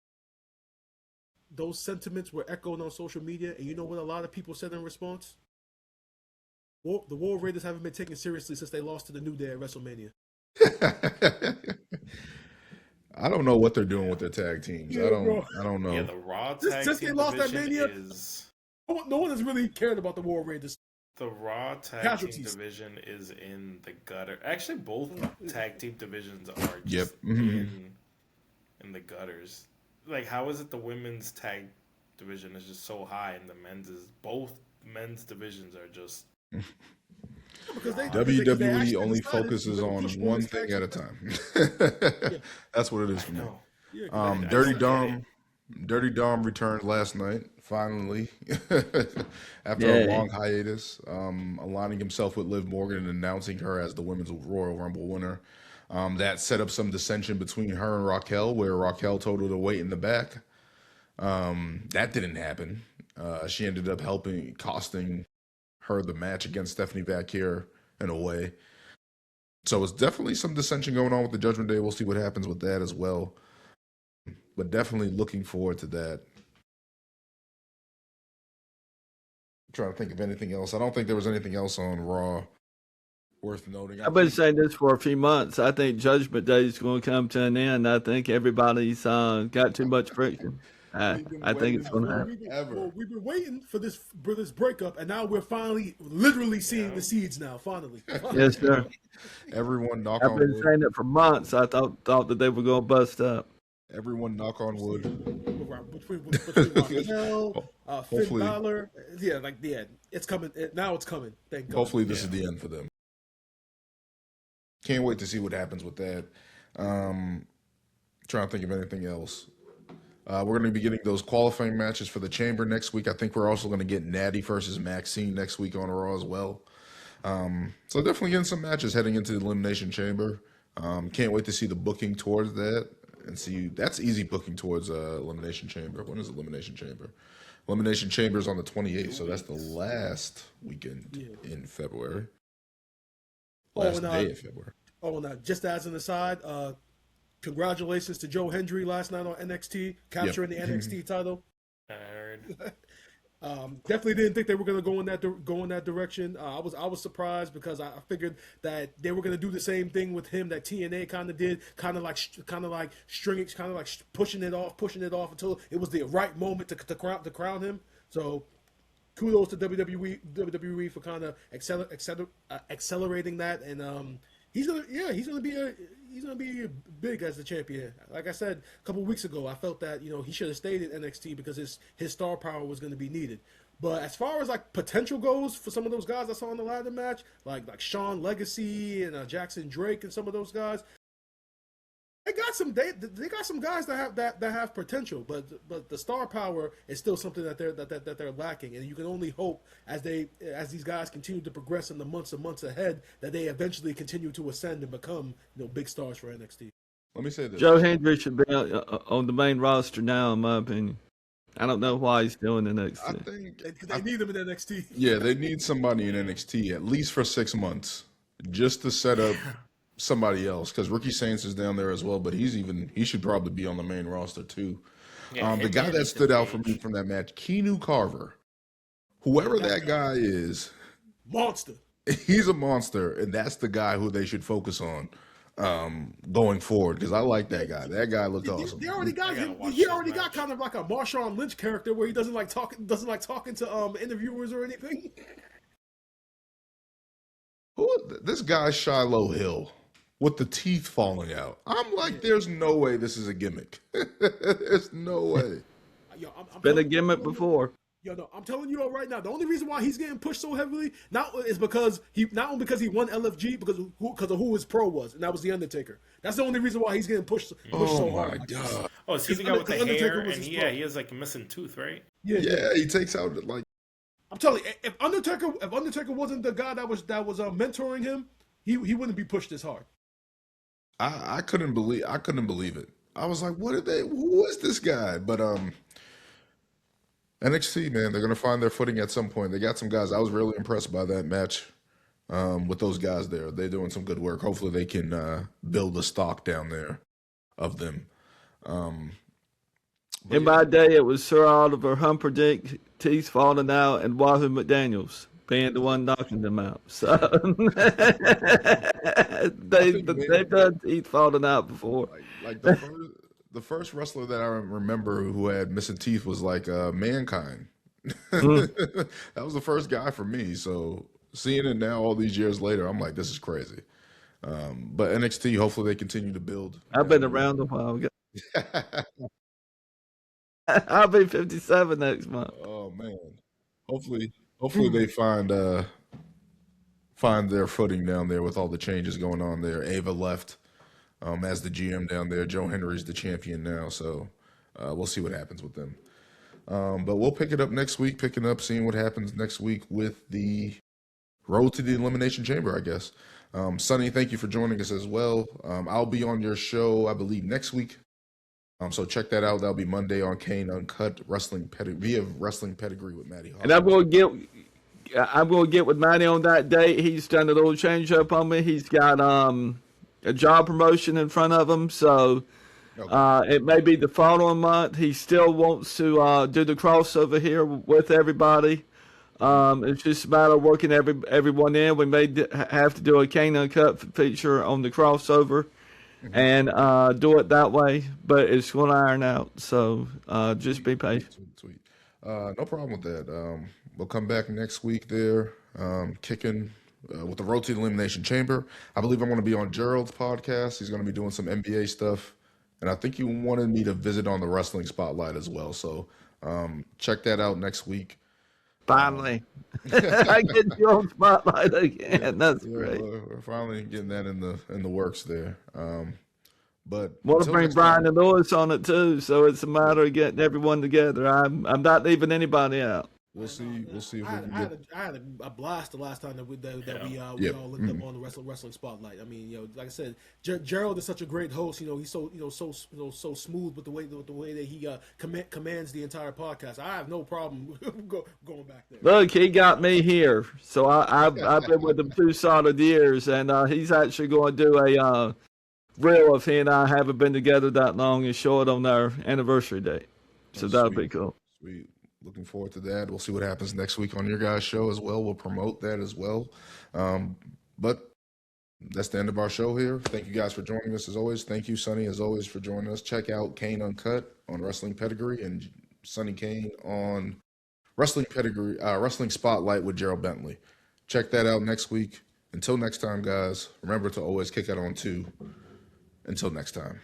D: those sentiments were echoed on social media, and you know what a lot of people said in response? The War Raiders haven't been taken seriously since they lost to the New Day at WrestleMania.
A: I don't know what they're doing with their tag teams.
D: Yeah, bro.
A: I don't know.
C: Yeah, the Raw
D: Since-
C: tag
D: since they
C: team
D: lost that
C: division
D: Mania-
C: is
D: No one has really cared about the War Raiders.
C: the Raw tag
D: Casualties.
C: team division is in the gutter. Actually, both tag team divisions are
A: Yep.
C: just
A: Mhm.
C: in the gutters. Like, how is it the women's tag division is just so high and the men's is both men's divisions are just
D: Because they
A: WWE
D: actually
A: only
D: decided
A: focuses
D: to
A: on
D: push
A: one
D: women's
A: thing
D: tag
A: at a
D: team.
A: time. That's what it is for me.
C: no.
D: Yeah, 'cause they-
A: Dirty
C: I
A: Dom, Dirty Dom returned last night, finally, after a long hiatus, aligning himself with Liv Morgan and announcing her as the Women's Royal Rumble winner. That set up some dissension between her and Raquel, where Raquel told her to wait in the back. That didn't happen. She ended up costing her the match against Stephanie Vaquer in a way. So it's definitely some dissension going on with the Judgment Day. We'll see what happens with that as well. But definitely looking forward to that. I'm trying to think of anything else. I don't think there was anything else on Raw worth noting.
E: I've been saying this for a few months. I think Judgment Day is going to come to an end. I think everybody's got too much friction. I think it's going to happen.
D: We've been waiting for this breakup, and now we're finally, literally seeing the seeds now. Finally.
E: Yes, sir.
A: Everyone knock
E: I've
A: on
E: been
A: wood.
E: saying it for months. I thought that they were going to bust up.
A: Everyone knock on wood.
D: Between Raquel, Finn
A: Hopefully-
D: Balor, it's coming. Now it's coming. Thank God.
A: Hopefully this is the end for them. Can't wait to see what happens with that. Trying to think of anything else. We're going to be getting those qualifying matches for the Chamber next week. I think we're also going to get Natty versus Maxine next week on Raw as well. So definitely getting some matches heading into the Elimination Chamber. Can't wait to see the booking towards that and see. That's easy booking towards Elimination Chamber. When is Elimination Chamber? Elimination Chamber is on the 28th, so that's the last weekend in February. Last day of February.
D: Oh, and just as an aside, congratulations to Joe Hendry last night on NXT, capturing the NXT title.
C: I heard.
D: Definitely didn't think they were going to go in that direction. I was surprised because I figured that they were going to do the same thing with him that TNA kind of did, kind of like stringing, kind of like pushing it off until it was the right moment to crown him. So kudos to WWE for kind of accelerating that, and he's gonna be big as the champion. Like I said a couple of weeks ago, I felt that he should have stayed in NXT because his star power was going to be needed. But as far as like potential goes for some of those guys I saw in the ladder match, like Sean Legacy and Jackson Drake and some of those guys, they got some guys that have potential, but the star power is still something that they're lacking, and you can only hope as these guys continue to progress in the months and months ahead that they eventually continue to ascend and become big stars for NXT.
A: Let me say this.
E: Joe Hendry should be on the main roster now, in my opinion. I don't know why he's still in NXT.
A: I think
D: They need him in NXT.
A: Yeah, they need somebody in NXT at least for 6 months just to set up somebody else, because Ricky Saints is down there as well, but he should probably be on the main roster too.
C: Yeah,
A: The guy that stood out for me from that match, Keanu Carver, whoever that guy is,
D: Monster.
A: he's a monster, and that's the guy who they should focus on going forward, because I like that guy. That guy looked awesome.
D: They already got him.
C: watch
D: He
C: this
D: already got
C: match.
D: kind of like a Marshawn Lynch character where he doesn't like talking to interviewers or anything.
A: This guy Shiloh Hill with the teeth falling out. I'm like, there's no way this is a gimmick. There's no way.
D: Yo, I'm
E: Been a
D: telling-
E: gimmick before.
D: No, I'm telling you all right now. The only reason why he's getting pushed so heavily not only because he won LFG, because of who his pro was, and that was the Undertaker. That's the only reason why he's getting pushed so
A: Oh my
D: hard.
A: god.
C: Oh, is he the guy with the
D: Undertaker
C: hair?
D: was
C: And
D: his pro.
C: he has like a missing tooth, right?
A: Yeah, he takes out like.
D: I'm telling you, if Undertaker wasn't the guy that was mentoring him, he wouldn't be pushed this hard.
A: I couldn't believe it. I was like, who is this guy? But NXT, man, they're gonna find their footing at some point. They got some guys. I was really impressed by that match with those guys there. They're doing some good work. Hopefully they can build a stock down there of them.
E: In my day, it was Sir Oliver Humperdinck, teeth falling out, and Wahoo McDaniels. being the one knocking them out. So
A: think
E: they've done teeth falling out before.
A: like the first wrestler that I remember who had missing teeth was like Mankind. That was the first guy for me. So seeing it now, all these years later, I'm like, this is crazy. But NXT, hopefully they continue to build.
E: I've been around a while. I'll be 57 next month.
A: Oh man, hopefully they find their footing down there with all the changes going on there. Ava left as the GM down there. Joe Henry's the champion now, so we'll see what happens with them. But we'll pick it up next week, seeing what happens next week with the road to the Elimination Chamber, I guess. Sonny, thank you for joining us as well. I'll be on your show, I believe, next week. So check that out. That'll be Monday on Cain Uncut Wrestling Pedigree with Matty Hall.
E: And I'm going to get with Matty on that date. He's done a little change up on me. He's got a job promotion in front of him, so it may be the following month. He still wants to do the crossover here with everybody. It's just a matter of working everyone in. We may have to do a Cain Uncut feature on the crossover and do it that way, but it's going to iron out. So just be patient.
A: Sweet. No problem with that. We'll come back next week there, kicking with the Road to the Elimination Chamber. I believe I'm going to be on Gerald's podcast. He's going to be doing some NBA stuff. And I think you wanted me to visit on the Wrestling Spotlight as well. So check that out next week.
E: Finally, I get you on Spotlight again. That's great.
A: We're finally getting that in the works there. But
E: want to bring Brian and Lewis on it too, so it's a matter of getting everyone together. I'm not leaving anybody out.
A: We'll see. If we can
D: I had a blast the last time that we all linked up on the wrestling spotlight. I mean, like I said, Gerald is such a great host. He's so smooth with the way that he commands the entire podcast. I have no problem going back there.
E: Look, he got me here, so I've been with him 2 solid years, and he's actually going to do a reel if he and I haven't been together that long and show it on our anniversary date. So that'll be cool.
A: Sweet. Looking forward to that. We'll see what happens next week on your guys' show as well. We'll promote that as well. But that's the end of our show here. Thank you guys for joining us as always. Thank you, Sonny, as always, for joining us. Check out Cain Uncut on Wrestling Pedigree and Sonny Cain on Wrestling Pedigree, Wrestling Spotlight with Gerald Bentley. Check that out next week. Until next time, guys, remember to always kick it on 2. Until next time.